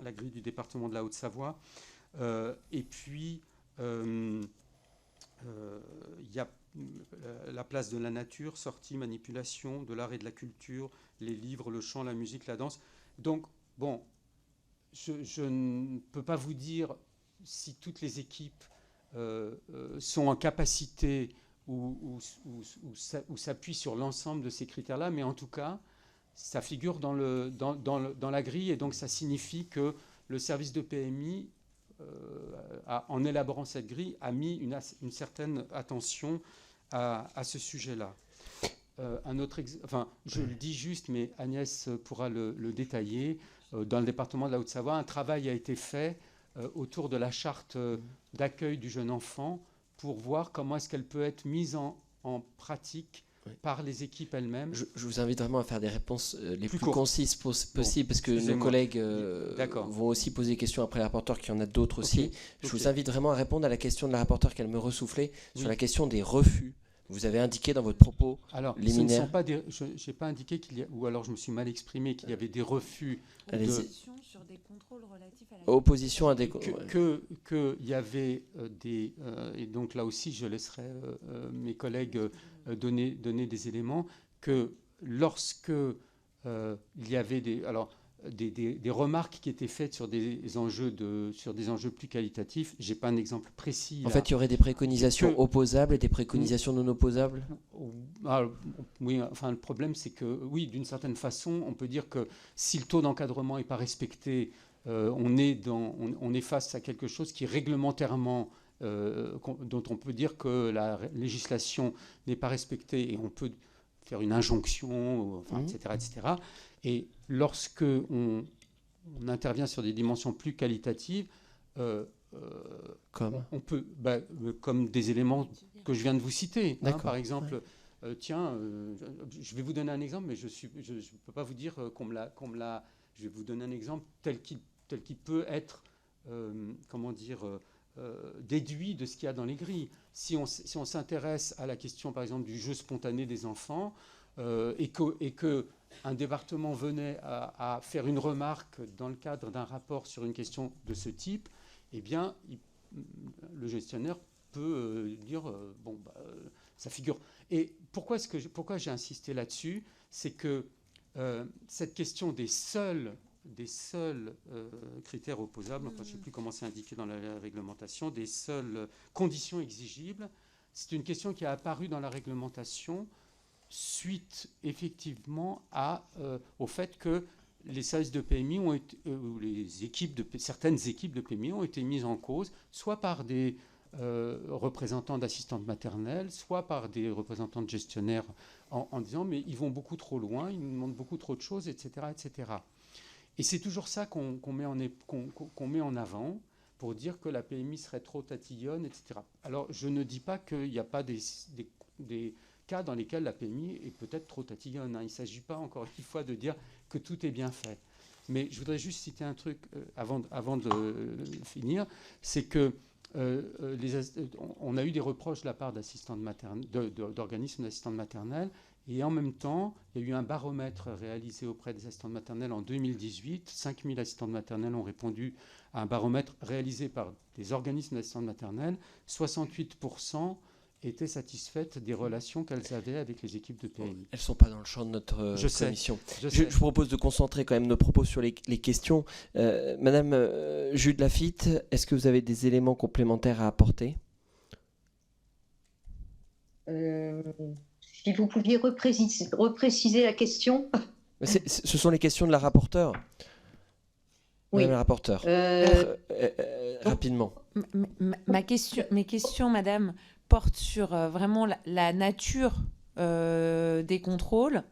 la grille du département de la Haute-Savoie. Et puis, il y a la place de la nature, sortie, manipulation, de l'art et de la culture, les livres, le chant, la musique, la danse. Donc, bon, je ne peux pas vous dire si toutes les équipes sont en capacité ou s'appuient sur l'ensemble de ces critères-là, mais en tout cas, ça figure dans la grille, et donc ça signifie que le service de PMI, en élaborant cette grille, a mis une certaine attention à ce sujet-là. Je le dis juste, mais Agnès pourra le détailler. Dans le département de la Haute-Savoie, un travail a été fait autour de la charte d'accueil du jeune enfant pour voir comment est-ce qu'elle peut être mise en pratique par les équipes elles-mêmes.
Je vous invite vraiment à faire des réponses les plus concises possibles, parce que nos collègues vont aussi poser des questions après la rapporteure, qui en a d'autres aussi. Je vous invite vraiment à répondre à la question de la rapporteure qu'elle me ressoufflait sur la question des refus. Vous avez indiqué dans votre propos liminaire.
Je n'ai pas indiqué qu'il y a, ou alors je me suis mal exprimé, qu'il y avait des refus.
Sur des contrôles relatifs à la...
Opposition à des...
Qu'il y avait des... et donc là aussi, je laisserai mes collègues donner des éléments, que lorsque il y avait des... Alors, des remarques qui étaient faites sur des enjeux plus qualitatifs. Je n'ai pas un exemple précis.
En
là.
fait, il y aurait des préconisations opposables et des préconisations non opposables.
Oui, enfin, le problème, c'est que, oui, d'une certaine façon, on peut dire que si le taux d'encadrement n'est pas respecté, on est face à quelque chose qui réglementairement, dont on peut dire que la législation n'est pas respectée, et on peut faire une injonction, enfin, etc., etc. Et lorsque on intervient sur des dimensions plus qualitatives, on peut, comme des éléments que je viens de vous citer, par exemple. Je vais vous donner un exemple, mais je ne peux pas vous dire qu'on me l'a. Je vais vous donner un exemple tel qu'il peut être, déduit de ce qu'il y a dans les grilles. Si on s'intéresse à la question, par exemple, du jeu spontané des enfants, et que un département venait à faire une remarque dans le cadre d'un rapport sur une question de ce type, eh bien, le gestionnaire peut dire ça figure. Et pourquoi j'ai insisté là-dessus, c'est que cette question des seuls critères opposables, enfin, je ne sais plus comment c'est indiqué dans la réglementation, des seules conditions exigibles, c'est une question qui a apparu dans la réglementation suite effectivement au fait que les services de PMI ou certaines équipes de PMI ont été mises en cause, soit par des représentants d'assistantes maternelles, soit par des représentants de gestionnaires en disant mais ils vont beaucoup trop loin, ils nous demandent beaucoup trop de choses, etc. etc. Et c'est toujours ça qu'on met en avant pour dire que la PMI serait trop tatillonne, etc. Alors je ne dis pas qu'il n'y a pas des cas dans lesquels la PMI est peut-être trop tatillonne. Il ne s'agit pas, encore une fois, de dire que tout est bien fait. Mais je voudrais juste citer un truc avant de finir, c'est que on a eu des reproches de la part d'organismes d'assistantes maternelles, et en même temps, il y a eu un baromètre réalisé auprès des assistantes maternelles en 2018. 5000 assistantes maternelles ont répondu à un baromètre réalisé par des organismes d'assistantes maternelles. 68% étaient satisfaites des relations qu'elles avaient avec les équipes de PMI.
Elles ne sont pas dans le champ de notre commission. Je vous propose de concentrer quand même nos propos sur les questions. Madame Jude Lafitte, est-ce que vous avez des éléments complémentaires à apporter ?
Si vous pouviez repréciser la question.
Ce sont les questions de la rapporteure.
Oui.
Madame la rapporteure. Rapidement.
Mes questions, madame, portent sur vraiment la nature des contrôles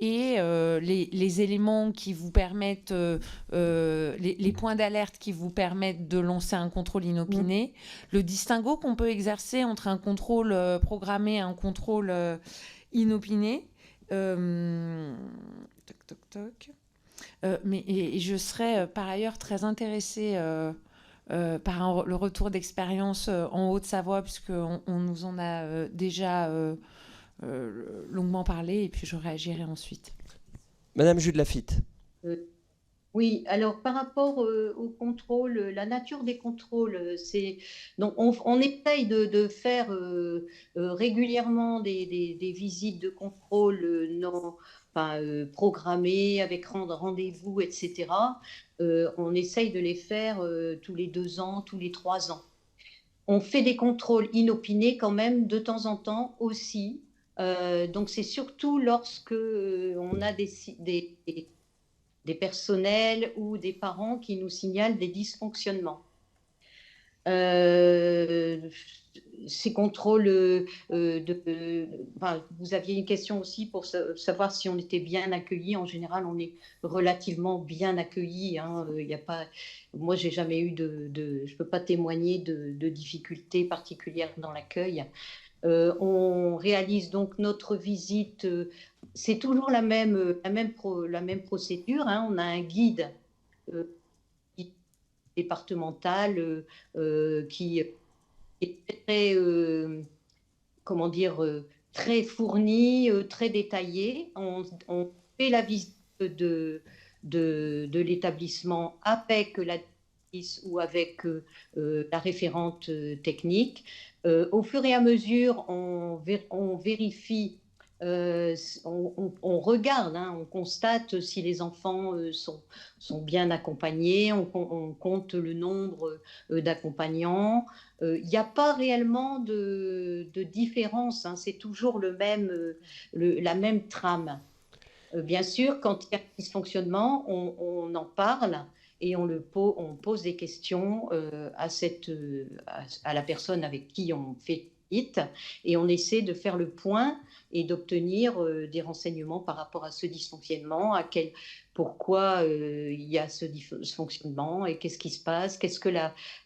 et les éléments qui vous permettent, les points d'alerte qui vous permettent de lancer un contrôle inopiné, le distinguo qu'on peut exercer entre un contrôle programmé et un contrôle inopiné. Mais je serais par ailleurs très intéressée par le retour d'expérience en Haute-Savoie, puisqu'on nous en a déjà longuement parlé, et puis je réagirai ensuite.
Madame Jude Lafitte.
Oui, alors par rapport au contrôle, la nature des contrôles, donc on essaye de faire régulièrement des visites de contrôle programmées avec rendez-vous, etc. On essaye de les faire tous les 2 ans, tous les 3 ans. On fait des contrôles inopinés quand même de temps en temps aussi. Donc c'est surtout lorsque on a des personnels ou des parents qui nous signalent des dysfonctionnements. Ces contrôles, vous aviez une question aussi pour savoir si on était bien accueillis. En général, on est relativement bien accueillis. Moi, j'ai jamais eu je peux pas témoigner de difficultés particulières dans l'accueil. On réalise donc notre visite. C'est toujours la même procédure. On a un guide départemental qui est très, très fourni, très détaillé. On fait la visite de l'établissement avec la directrice ou avec la référente technique. Au fur et à mesure, on vérifie on regarde, hein, on constate si les enfants sont bien accompagnés, on compte le nombre d'accompagnants. Il n'y a pas réellement de différence, hein, c'est toujours la même trame. Bien sûr, quand il y a un dysfonctionnement, on en parle et on pose des questions à la personne avec qui on fait visite, et on essaie de faire le point et d'obtenir des renseignements par rapport à ce dysfonctionnement, pourquoi il y a ce dysfonctionnement et qu'est-ce qui se passe, qu'est-ce que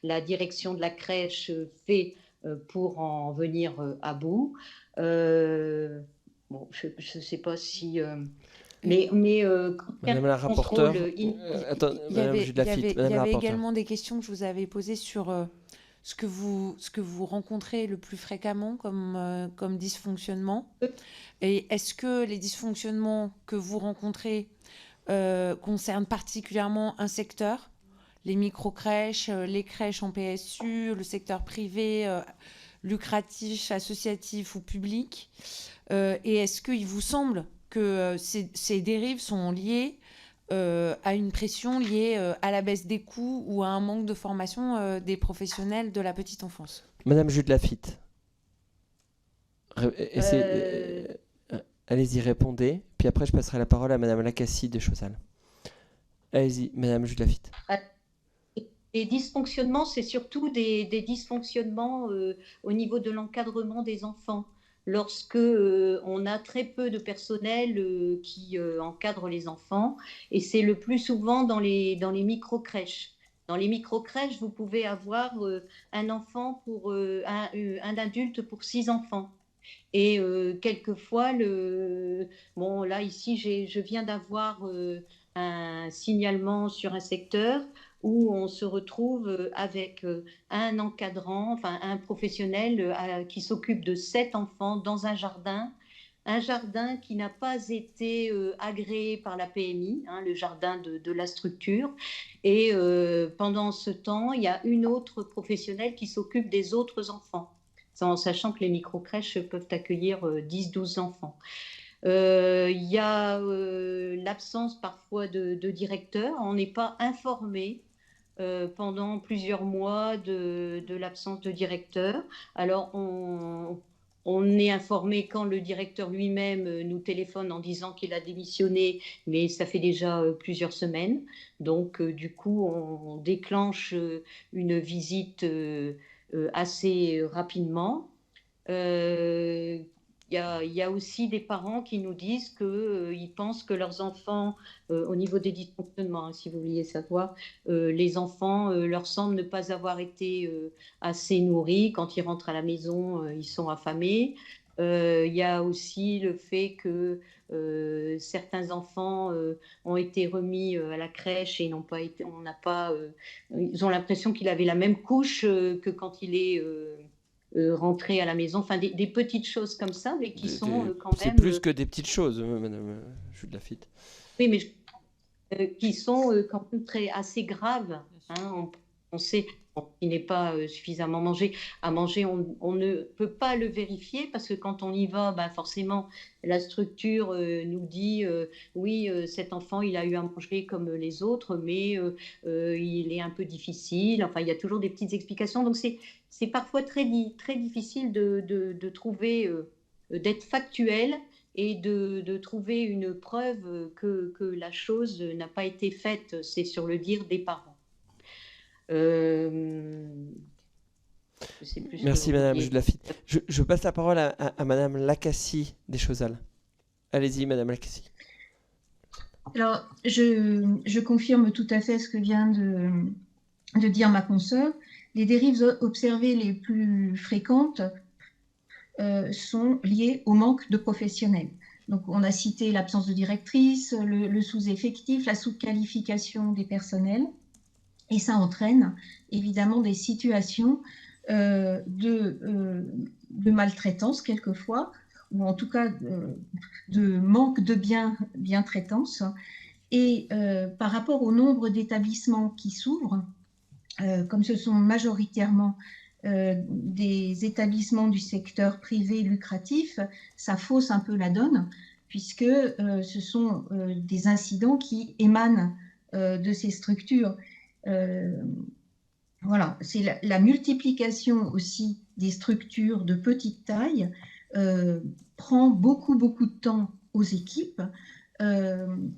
la direction de la crèche fait pour en venir à bout. Bon, je ne sais pas si... Mais
Madame la rapporteure, attends, Madame Jude Lafitte,
il y avait également des questions que je vous avais posées sur ce que vous rencontrez le plus fréquemment comme dysfonctionnement. Et est-ce que les dysfonctionnements que vous rencontrez concernent particulièrement un secteur, les micro-crèches, les crèches en PSU, le secteur privé, lucratif, associatif ou public, et est-ce qu'il vous semble que ces dérives sont liées à une pression liée à la baisse des coûts ou à un manque de formation des professionnels de la petite enfance?
Madame Jude Lafitte, allez-y, répondez. Puis après, je passerai la parole à Madame Lacassie de Chaussal. Allez-y, Madame Jude Lafitte.
Les dysfonctionnements, c'est surtout des dysfonctionnements au niveau de l'encadrement des enfants. Lorsque on a très peu de personnel qui encadre les enfants, et c'est le plus souvent dans les micro-crèches. Dans les micro-crèches, vous pouvez avoir un enfant pour un adulte pour 6 enfants. Et quelquefois, bon, là, ici, je viens d'avoir un signalement sur un secteur où on se retrouve avec un encadrant, enfin un professionnel qui s'occupe de 7 enfants dans un jardin qui n'a pas été agréé par la PMI, hein, le jardin de la structure. Et pendant ce temps, il y a une autre professionnelle qui s'occupe des autres enfants, en sachant que les micro-crèches peuvent accueillir 10-12 enfants. Il y a l'absence parfois de directeur. On n'est pas informé pendant plusieurs mois de l'absence de directeur. Alors, on est informé quand le directeur lui-même nous téléphone en disant qu'il a démissionné, mais ça fait déjà plusieurs semaines. Donc, du coup, on déclenche une visite assez rapidement. Il y a aussi des parents qui nous disent qu'ils pensent que leurs enfants, au niveau des dysfonctionnements, hein, si vous vouliez savoir, les enfants leur semblent ne pas avoir été assez nourris. Quand ils rentrent à la maison, ils sont affamés. Il y a aussi le fait que certains enfants ont été remis à la crèche et ils ont l'impression qu'il avait la même couche que quand il est rentrer à la maison, enfin des petites choses comme ça, mais qui sont quand même...
C'est plus que des petites choses, Madame Jude Lafitte.
Oui, mais qui sont quand même assez graves. Hein, on sait qu'il n'est pas suffisamment à manger, on ne peut pas le vérifier parce que quand on y va, forcément, la structure nous dit oui, cet enfant, il a eu à manger comme les autres, mais il est un peu difficile. Enfin, il y a toujours des petites explications. Donc, c'est parfois très difficile de trouver, d'être factuel et de trouver une preuve que la chose n'a pas été faite. C'est sur le dire des parents.
Merci Madame Jude Lafitte. Je passe la parole à Madame Lacassie des Chaussal. Allez-y Madame Lacassie.
Alors, je confirme tout à fait ce que vient de dire ma consoeur. Les dérives observées les plus fréquentes sont liées au manque de professionnels. Donc, on a cité l'absence de directrice, le sous-effectif, la sous-qualification des personnels. Et ça entraîne évidemment des situations de maltraitance quelquefois, ou en tout cas de manque de bien-traitance. Et par rapport au nombre d'établissements qui s'ouvrent, comme ce sont majoritairement des établissements du secteur privé lucratif, ça fausse un peu la donne, puisque ce sont des incidents qui émanent de ces structures. Voilà, c'est la multiplication aussi des structures de petite taille prend beaucoup de temps aux équipes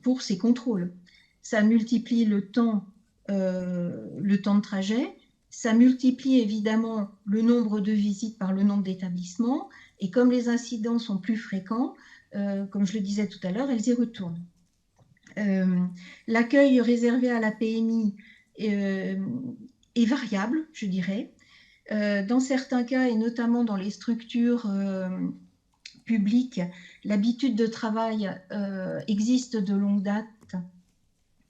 pour ces contrôles. Ça multiplie le temps de trajet, ça multiplie évidemment le nombre de visites par le nombre d'établissements, et comme les incidents sont plus fréquents, comme je le disais tout à l'heure, elles y retournent. L'accueil réservé à la PMI est variable, je dirais. Dans certains cas, et notamment dans les structures publiques, l'habitude de travail existe de longue date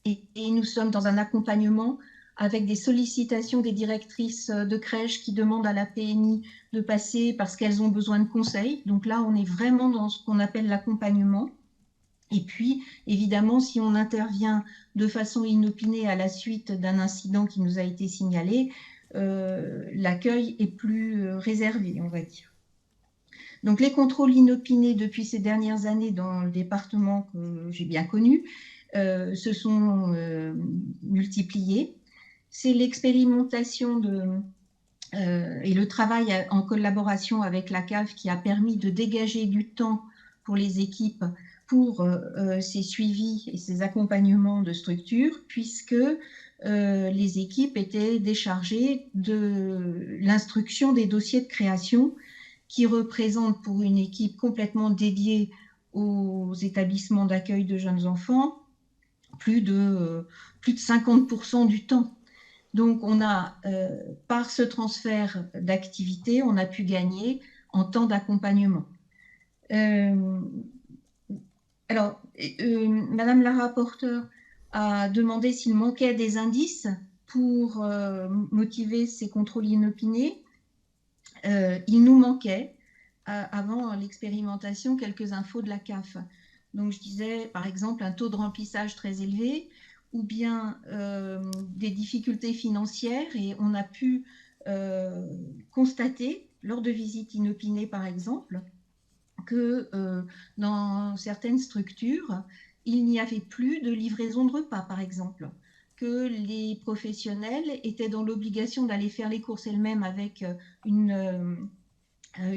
et nous sommes dans un accompagnement avec des sollicitations des directrices de crèche qui demandent à la PMI de passer parce qu'elles ont besoin de conseils. Donc là, on est vraiment dans ce qu'on appelle l'accompagnement. Et puis, évidemment, si on intervient de façon inopinée à la suite d'un incident qui nous a été signalé, l'accueil est plus réservé, on va dire. Donc, les contrôles inopinés depuis ces dernières années dans le département que j'ai bien connu se sont multipliés. C'est l'expérimentation et le travail en collaboration avec la CAF qui a permis de dégager du temps pour les équipes pour ces suivis et ces accompagnements de structure, puisque les équipes étaient déchargées de l'instruction des dossiers de création qui représentent pour une équipe complètement dédiée aux établissements d'accueil de jeunes enfants plus de 50% du temps. Donc, on a, par ce transfert d'activité, on a pu gagner en temps d'accompagnement. Alors, Madame la rapporteure a demandé s'il manquait des indices pour motiver ces contrôles inopinés. Il nous manquait, avant l'expérimentation, quelques infos de la CAF. Donc, je disais, par exemple, un taux de remplissage très élevé ou bien des difficultés financières. Et on a pu constater, lors de visites inopinées, par exemple, que dans certaines structures, il n'y avait plus de livraison de repas, par exemple, que les professionnels étaient dans l'obligation d'aller faire les courses elles-mêmes avec une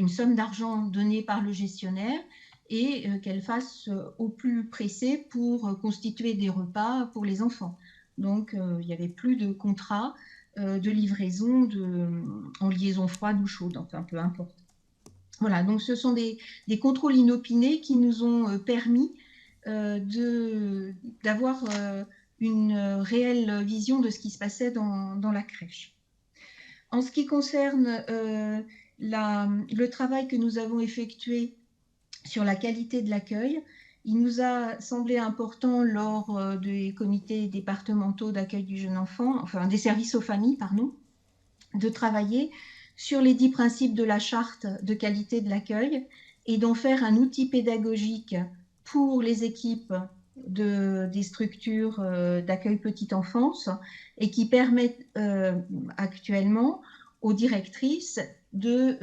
somme d'argent donnée par le gestionnaire et qu'elles fassent au plus pressé pour constituer des repas pour les enfants. Donc, il n'y avait plus de contrat de livraison en liaison froide ou chaude, enfin, peu importe. Voilà, donc ce sont des contrôles inopinés qui nous ont permis d'avoir une réelle vision de ce qui se passait dans la crèche. En ce qui concerne le travail que nous avons effectué sur la qualité de l'accueil, il nous a semblé important lors des comités départementaux d'accueil du jeune enfant, enfin des services aux familles, pardon, de travailler sur les 10 principes de la charte de qualité de l'accueil et d'en faire un outil pédagogique pour les équipes des structures d'accueil petite enfance et qui permettent actuellement aux directrices de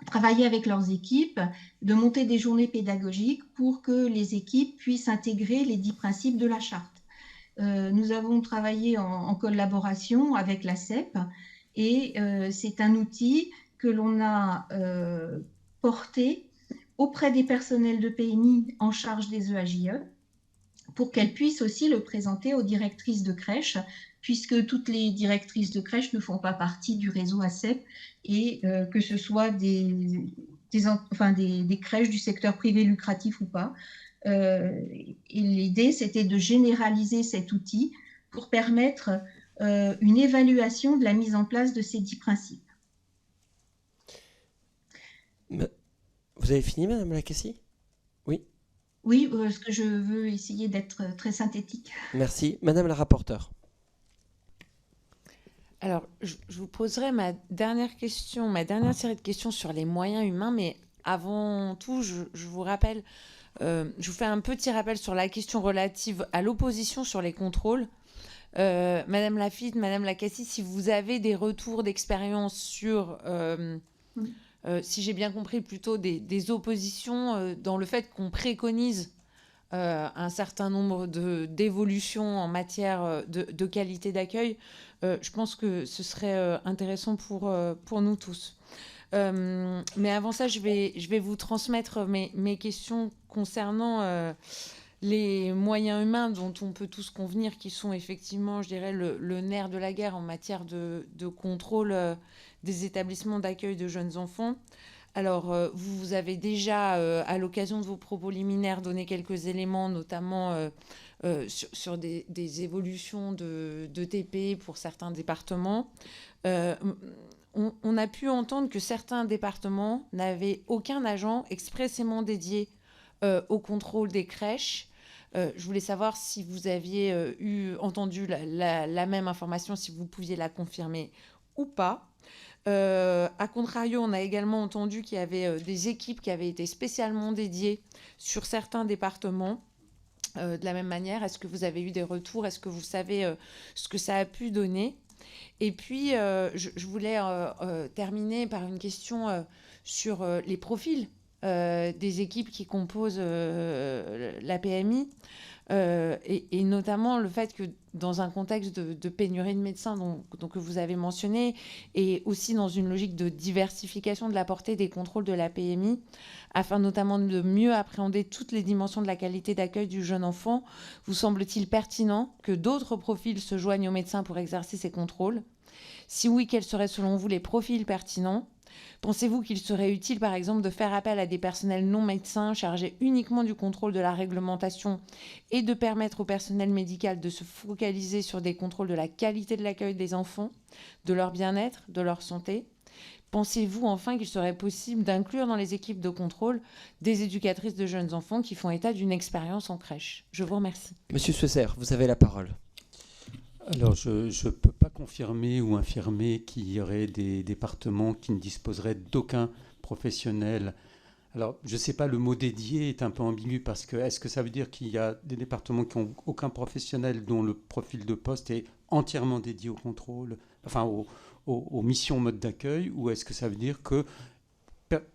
travailler avec leurs équipes, de monter des journées pédagogiques pour que les équipes puissent intégrer les 10 principes de la charte. Nous avons travaillé en collaboration avec la CEP et c'est un outil que l'on a porté auprès des personnels de PMI en charge des EAJE pour qu'elles puissent aussi le présenter aux directrices de crèche, puisque toutes les directrices de crèche ne font pas partie du réseau ACEP et que ce soit des crèches du secteur privé lucratif ou pas. Et l'idée, c'était de généraliser cet outil pour permettre une évaluation de la mise en place de ces 10 principes.
Vous avez fini, Madame Lacassie ? Oui.
Oui, parce que je veux essayer d'être très synthétique.
Merci. Madame la rapporteure.
Alors, je vous poserai ma dernière série de questions sur les moyens humains, mais avant tout, je vous rappelle, je vous fais un petit rappel sur la question relative à l'opposition sur les contrôles. Madame Lafitte, Madame Lacassie, si vous avez des retours d'expérience sur, si j'ai bien compris, plutôt des oppositions dans le fait qu'on préconise un certain nombre d'évolutions en matière de qualité d'accueil, je pense que ce serait intéressant pour nous tous. Mais avant ça, je vais vous transmettre mes questions concernant les moyens humains dont on peut tous convenir, qui sont effectivement, je dirais, le nerf de la guerre en matière de contrôle des établissements d'accueil de jeunes enfants. Alors, vous avez déjà, à l'occasion de vos propos liminaires, donné quelques éléments, notamment sur des évolutions de TP pour certains départements. On a pu entendre que certains départements n'avaient aucun agent expressément dédié au contrôle des crèches. Je voulais savoir si vous aviez entendu la même information, si vous pouviez la confirmer ou pas. A contrario, on a également entendu qu'il y avait des équipes qui avaient été spécialement dédiées sur certains départements. De la même manière, est-ce que vous avez eu des retours? Est-ce que vous savez ce que ça a pu donner? Et puis, je voulais terminer par une question sur les profils des équipes qui composent la PMI, et notamment le fait que dans un contexte de pénurie de médecins que vous avez mentionné, et aussi dans une logique de diversification de la portée des contrôles de la PMI, afin notamment de mieux appréhender toutes les dimensions de la qualité d'accueil du jeune enfant, vous semble-t-il pertinent que d'autres profils se joignent aux médecins pour exercer ces contrôles? Si oui, quels seraient selon vous les profils pertinents? Pensez-vous qu'il serait utile, par exemple, de faire appel à des personnels non médecins chargés uniquement du contrôle de la réglementation et de permettre au personnel médical de se focaliser sur des contrôles de la qualité de l'accueil des enfants, de leur bien-être, de leur santé? Pensez-vous enfin qu'il serait possible d'inclure dans les équipes de contrôle des éducatrices de jeunes enfants qui font état d'une expérience en crèche? Je vous remercie.
Monsieur Seusser, vous avez la parole.
Alors, je ne peux pas confirmer ou infirmer qu'il y aurait des départements qui ne disposeraient d'aucun professionnel. Alors, je ne sais pas, le mot dédié est un peu ambigu parce que est-ce que ça veut dire qu'il y a des départements qui n'ont aucun professionnel dont le profil de poste est entièrement dédié au contrôle, enfin aux missions mode d'accueil, ou est-ce que ça veut dire que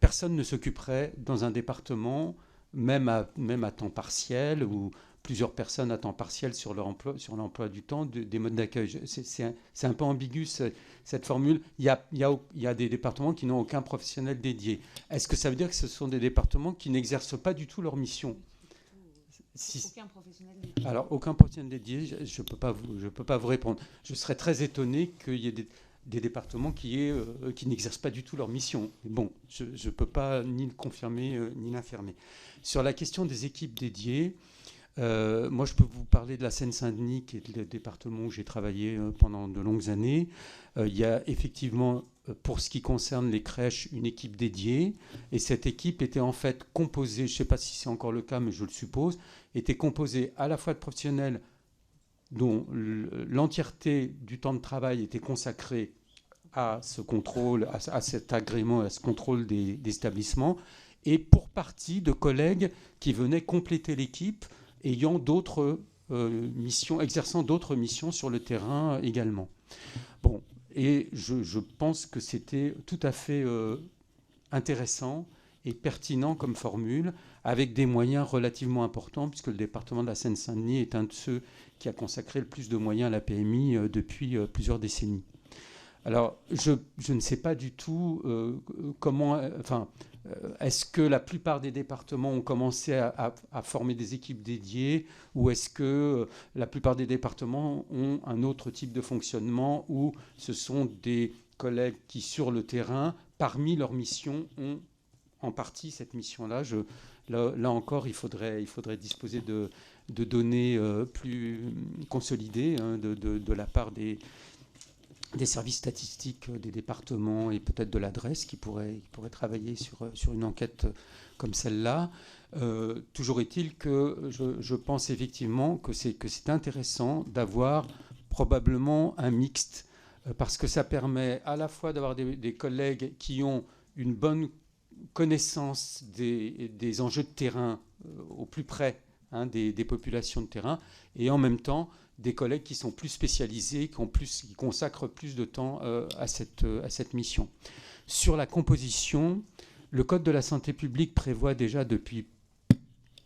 personne ne s'occuperait dans un département, même à temps partiel, ou plusieurs personnes à temps partiel sur l'emploi du temps des modes d'accueil? C'est un peu ambigu cette formule. Il y a des départements qui n'ont aucun professionnel dédié. Est-ce que ça veut dire que ce sont des départements qui n'exercent pas du tout leur mission?
Aucun professionnel dédié.
Alors, aucun professionnel dédié, je ne peux pas vous répondre. Je serais très étonné qu'il y ait des départements qui n'exercent pas du tout leur mission. Mais bon, je ne peux pas ni le confirmer ni l'infirmer. Sur la question des équipes dédiées, moi, je peux vous parler de la Seine-Saint-Denis, qui est le département où j'ai travaillé pendant de longues années. Il y a effectivement, pour ce qui concerne les crèches, une équipe dédiée. Et cette équipe était en fait composée, je ne sais pas si c'est encore le cas, mais je le suppose, était composée à la fois de professionnels dont l'entièreté du temps de travail était consacrée à ce contrôle, à cet agrément, à ce contrôle des établissements, et pour partie de collègues qui venaient compléter l'équipe, ayant d'autres missions, exerçant d'autres missions sur le terrain également. Bon, et je pense que c'était tout à fait intéressant et pertinent comme formule, avec des moyens relativement importants, puisque le département de la Seine-Saint-Denis est un de ceux qui a consacré le plus de moyens à la PMI depuis plusieurs décennies. Alors, je ne sais pas du tout comment... est-ce que la plupart des départements ont commencé à former des équipes dédiées, ou est-ce que la plupart des départements ont un autre type de fonctionnement où ce sont des collègues qui, sur le terrain, parmi leurs missions, ont en partie cette mission-là? Là encore, il faudrait disposer de données plus consolidées de la part des services statistiques des départements et peut-être de l'adresse qui pourraient travailler sur une enquête comme celle-là. Toujours est-il que je pense effectivement que c'est intéressant d'avoir probablement un mixte, parce que ça permet à la fois d'avoir des collègues qui ont une bonne connaissance des enjeux de terrain au plus près des populations de terrain, et en même temps des collègues qui sont plus spécialisés, qui consacrent plus de temps à cette mission. Sur la composition, le Code de la santé publique prévoit déjà depuis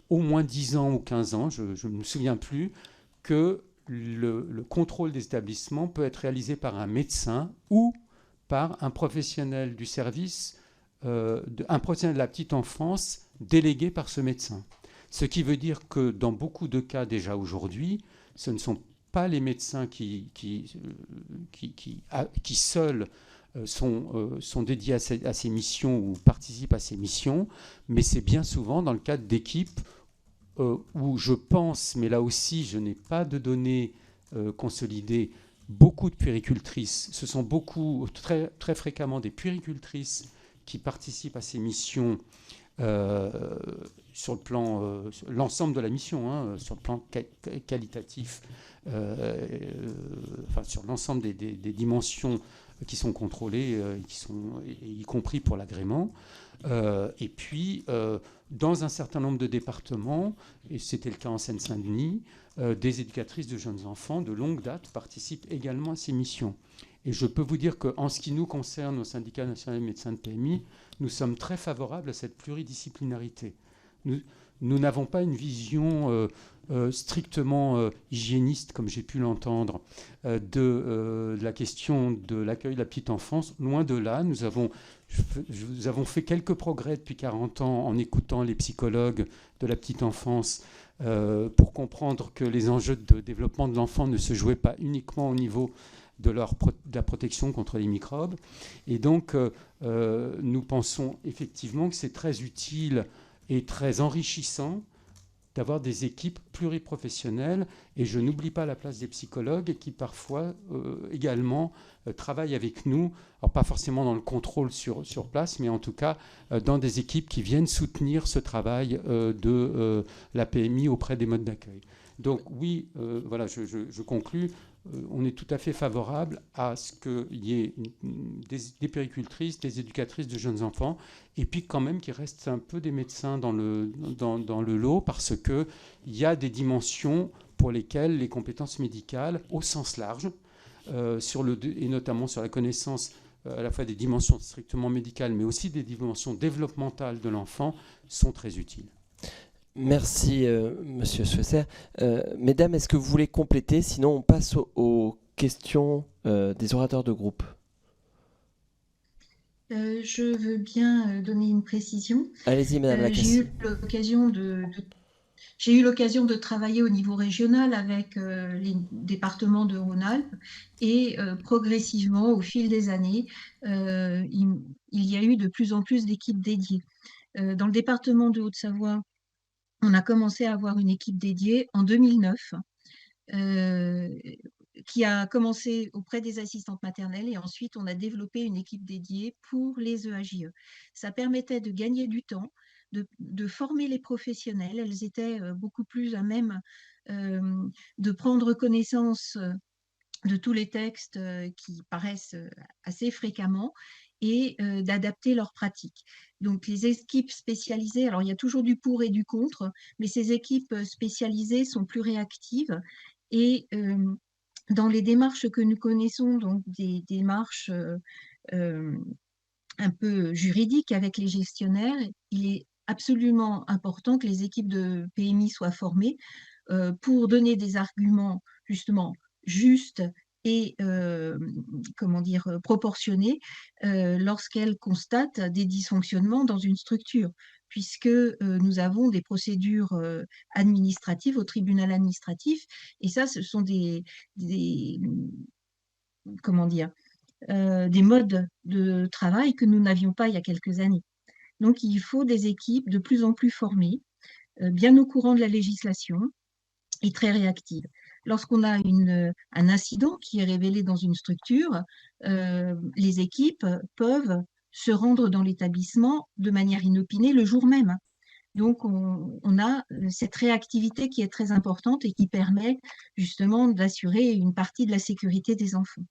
au moins 10 ans ou 15 ans, je ne me souviens plus, que le contrôle des établissements peut être réalisé par un médecin ou par un professionnel du service, un professionnel de la petite enfance délégué par ce médecin. Ce qui veut dire que dans beaucoup de cas déjà aujourd'hui, ce ne sont pas les médecins qui seuls sont dédiés à ces missions ou participent à ces missions, mais c'est bien souvent dans le cadre d'équipes où je pense, mais là aussi je n'ai pas de données consolidées, beaucoup de puéricultrices. Ce sont très, très fréquemment des puéricultrices qui participent à ces missions sur le plan, l'ensemble de la mission, sur le plan qualitatif, sur l'ensemble des dimensions qui sont contrôlées, y compris pour l'agrément. Et puis, dans un certain nombre de départements, et c'était le cas en Seine-Saint-Denis, des éducatrices de jeunes enfants de longue date participent également à ces missions. Et je peux vous dire qu'en ce qui nous concerne, au Syndicat national des médecins de PMI, nous sommes très favorables à cette pluridisciplinarité. Nous n'avons pas une vision strictement hygiéniste, comme j'ai pu l'entendre, de la question de l'accueil de la petite enfance. Loin de là, nous avons fait quelques progrès depuis 40 ans en écoutant les psychologues de la petite enfance pour comprendre que les enjeux de développement de l'enfant ne se jouaient pas uniquement au niveau de la protection contre les microbes. Et donc, nous pensons effectivement que c'est très utile et très enrichissant d'avoir des équipes pluriprofessionnelles. Et je n'oublie pas la place des psychologues qui parfois également travaillent avec nous, alors pas forcément dans le contrôle sur place, mais en tout cas dans des équipes qui viennent soutenir ce travail de la PMI auprès des modes d'accueil. Donc oui, voilà, je conclus. On est tout à fait favorable à ce qu'il y ait des puéricultrices, des éducatrices de jeunes enfants, et puis quand même qu'il reste un peu des médecins dans le lot, parce qu'il y a des dimensions pour lesquelles les compétences médicales, au sens large, et notamment sur la connaissance à la fois des dimensions strictement médicales, mais aussi des dimensions développementales de l'enfant, sont très utiles.
Merci, Monsieur Schweitzer. Mesdames, est-ce que vous voulez compléter? Sinon, on passe aux questions des orateurs de groupe.
Je veux bien donner une précision.
Allez-y, Madame Lacassie.
J'ai eu l'occasion de travailler au niveau régional avec les départements de Rhône-Alpes et progressivement, au fil des années, il y a eu de plus en plus d'équipes dédiées. Dans le département de Haute-Savoie, on a commencé à avoir une équipe dédiée en 2009 qui a commencé auprès des assistantes maternelles et ensuite on a développé une équipe dédiée pour les EAJE. Ça permettait de gagner du temps, de former les professionnels. Elles étaient beaucoup plus à même de prendre connaissance de tous les textes qui paraissent assez fréquemment et d'adapter leurs pratiques. Donc les équipes spécialisées, alors il y a toujours du pour et du contre, mais ces équipes spécialisées sont plus réactives et dans les démarches que nous connaissons, donc des démarches un peu juridiques avec les gestionnaires, il est absolument important que les équipes de PMI soient formées pour donner des arguments justement justes et proportionnés lorsqu'elles constatent des dysfonctionnements dans une structure, puisque nous avons des procédures administratives au tribunal administratif, et ça, ce sont des modes de travail que nous n'avions pas il y a quelques années. Donc, il faut des équipes de plus en plus formées, bien au courant de la législation et très réactives. Lorsqu'on a un incident qui est révélé dans une structure, les équipes peuvent se rendre dans l'établissement de manière inopinée le jour même. Donc, on a cette réactivité qui est très importante et qui permet justement d'assurer une partie de la sécurité des enfants.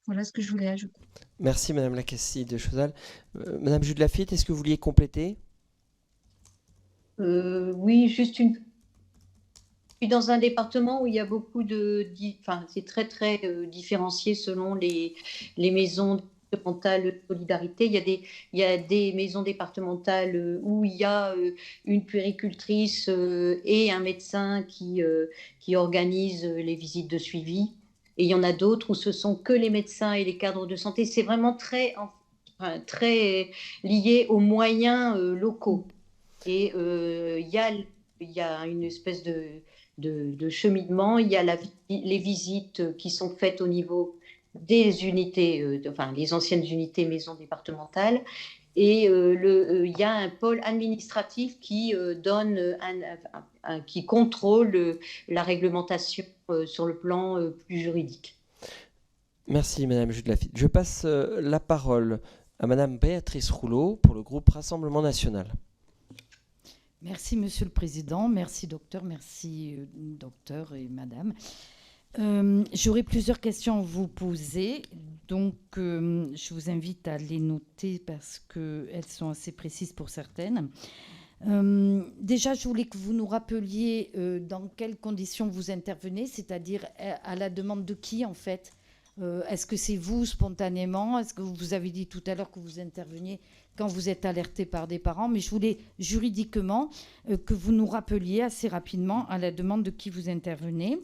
Voilà ce que je voulais ajouter.
Merci Madame Lacassie de Chazal. Madame Jude Lafitte, est-ce que vous vouliez compléter?
Oui, juste une. Je suis dans un département où il y a beaucoup enfin, c'est très très différencié selon les maisons départementales de solidarité. Il y a des maisons départementales où il y a une puéricultrice et un médecin qui organisent les visites de suivi. Et il y en a d'autres où ce sont que les médecins et les cadres de santé. C'est vraiment enfin, très lié aux moyens locaux. Et il y a une espèce de cheminement. Il y a les visites qui sont faites au niveau des unités, enfin les anciennes unités maisons départementales. Et il y a un pôle administratif qui qui contrôle la réglementation sur le plan plus juridique.
Merci Madame Jude Lafitte. Je passe la parole à Madame Béatrice Rouleau pour le groupe Rassemblement National.
Merci Monsieur le Président, merci docteur, merci docteur et Madame. J'aurais plusieurs questions à vous poser, donc je vous invite à les noter parce qu'elles sont assez précises pour certaines. Déjà, je voulais que vous nous rappeliez dans quelles conditions vous intervenez, c'est-à-dire à la demande de qui en fait. Est-ce que c'est vous spontanément? Est-ce que vous avez dit tout à l'heure que vous interveniez quand vous êtes alerté par des parents? Mais je voulais juridiquement que vous nous rappeliez assez rapidement à la demande de qui vous intervenez.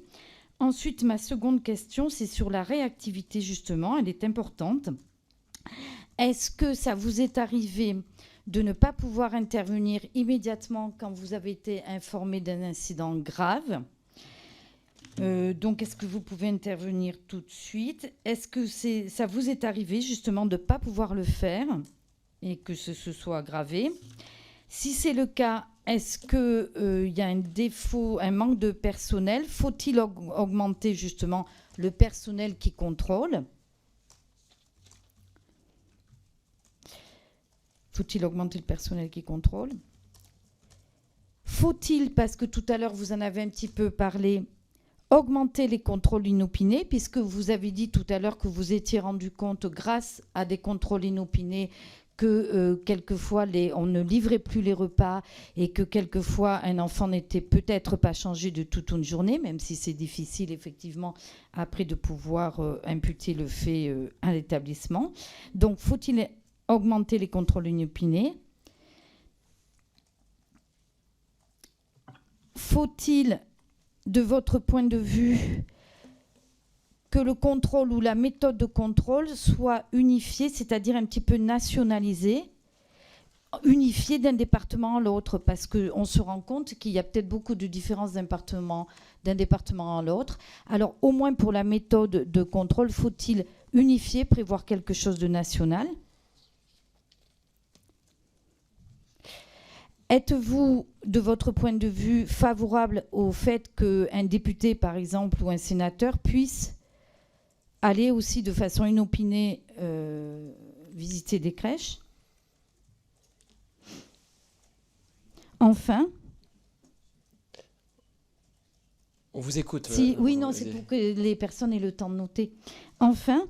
Ensuite, ma seconde question, c'est sur la réactivité justement. Elle est importante. Est-ce que ça vous est arrivé de ne pas pouvoir intervenir immédiatement quand vous avez été informé d'un incident grave? Donc, est-ce que vous pouvez intervenir tout de suite? Est-ce que ça vous est arrivé justement de ne pas pouvoir le faire et que ce soit aggravé? Si c'est le cas, est-ce qu'il y a un défaut, un manque de personnel? Faut-il augmenter justement le personnel qui contrôle? Faut-il augmenter le personnel qui contrôle? Faut-il, parce que tout à l'heure vous en avez un petit peu parlé, augmenter les contrôles inopinés, puisque vous avez dit tout à l'heure que vous étiez rendu compte, grâce à des contrôles inopinés, que quelquefois on ne livrait plus les repas et que quelquefois un enfant n'était peut-être pas changé de toute une journée, même si c'est difficile effectivement après de pouvoir imputer le fait à l'établissement. Donc faut-il augmenter les contrôles inopinés? Faut-il, de votre point de vue, que le contrôle ou la méthode de contrôle soit unifiée, c'est-à-dire un petit peu nationalisée, unifiée d'un département à l'autre, parce qu'on se rend compte qu'il y a peut-être beaucoup de différences d'un département à l'autre. Alors, au moins pour la méthode de contrôle, faut-il unifier, prévoir quelque chose de national? Êtes-vous, de votre point de vue, favorable au fait qu'un député, par exemple, ou un sénateur puisse aller aussi de façon inopinée visiter des crèches? Enfin,
on vous écoute.
Oui, non, c'est pour que les personnes aient le temps de noter. Enfin,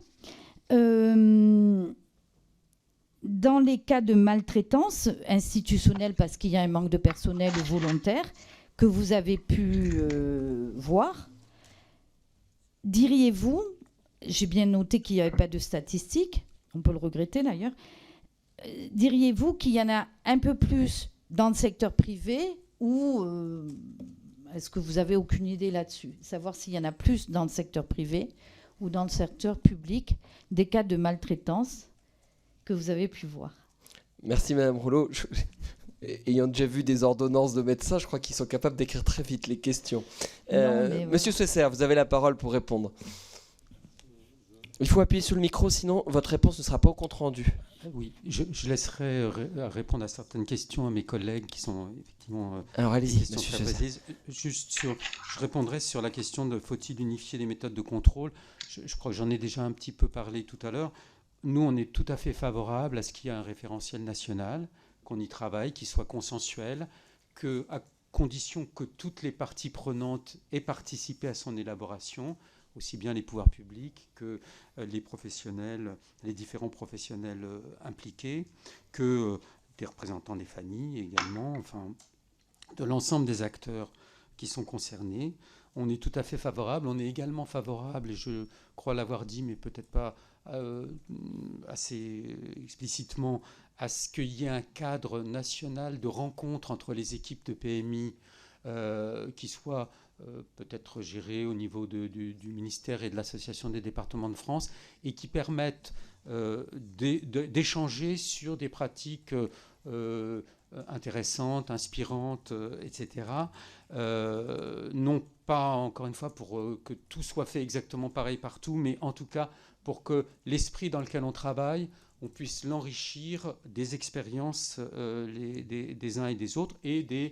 dans les cas de maltraitance institutionnelle, parce qu'il y a un manque de personnel ou volontaire, que vous avez pu voir, diriez-vous, j'ai bien noté qu'il n'y avait pas de statistiques, on peut le regretter d'ailleurs, diriez-vous qu'il y en a un peu plus dans le secteur privé ou est-ce que vous avez aucune idée là-dessus? Savoir s'il y en a plus dans le secteur privé ou dans le secteur public des cas de maltraitance que vous avez pu voir.
Merci Madame Rouleau. Ayant déjà vu des ordonnances de médecins, je crois qu'ils sont capables d'écrire très vite les questions. Monsieur Swesser, vous avez la parole pour répondre. Il faut appuyer sur le micro, sinon votre réponse ne sera pas au compte-rendu.
Oui, je laisserai répondre à certaines questions à mes collègues qui sont effectivement
Alors allez-y,
questions
monsieur
très
Swesser.
précises. Je répondrai sur la question de faut-il unifier les méthodes de contrôle. Je crois que j'en ai déjà un petit peu parlé tout à l'heure. Nous, on est tout à fait favorable à ce qu'il y ait un référentiel national, qu'on y travaille, qu'il soit consensuel, à condition que toutes les parties prenantes aient participé à son élaboration, aussi bien les pouvoirs publics que les professionnels, les différents professionnels impliqués, que des représentants des familles également. Enfin, de l'ensemble des acteurs qui sont concernés. On est tout à fait favorable. On est également favorable, et je crois l'avoir dit, mais peut-être pas assez explicitement, à ce qu'il y ait un cadre national de rencontre entre les équipes de PMI qui soit peut-être géré au niveau du ministère et de l'Association des départements de France, et qui permettent d'échanger sur des pratiques intéressantes, inspirantes, etc. Non pas, encore une fois, pour que tout soit fait exactement pareil partout, mais en tout cas pour que l'esprit dans lequel on travaille, on puisse l'enrichir des expériences des uns et des autres, et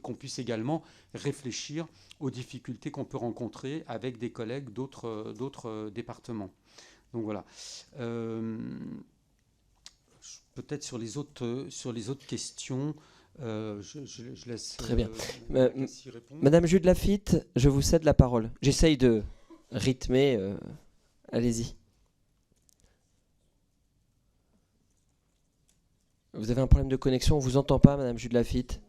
qu'on puisse également réfléchir aux difficultés qu'on peut rencontrer avec des collègues d'autres départements. Donc voilà. Peut-être sur les autres questions, je laisse
Très bien.
répondre.
Madame Jude Lafitte, je vous cède la parole. J'essaye de rythmer. Allez-y. Vous avez un problème de connexion, on ne vous entend pas, Madame Jude Lafitte.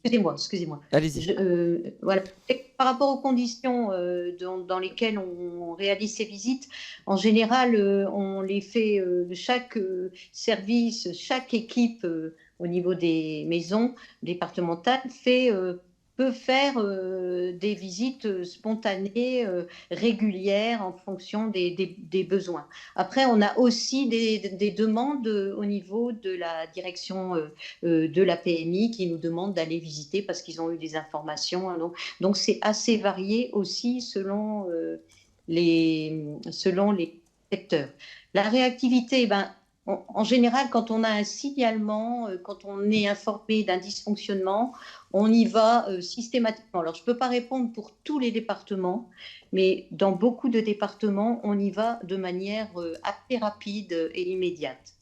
Excusez-moi.
Allez-y.
Voilà. Par rapport aux conditions dans lesquelles on réalise ces visites, en général, on les fait, chaque service, chaque équipe au niveau des maisons départementales peut faire des visites spontanées, régulières, en fonction des besoins. Après, on a aussi des demandes au niveau de la direction de la PMI qui nous demandent d'aller visiter parce qu'ils ont eu des informations. Hein, donc c'est assez varié aussi selon les secteurs. La réactivité, en général, quand on a un signalement, quand on est informé d'un dysfonctionnement, on y va systématiquement. Alors, je ne peux pas répondre pour tous les départements, mais dans beaucoup de départements, on y va de manière assez rapide et immédiate.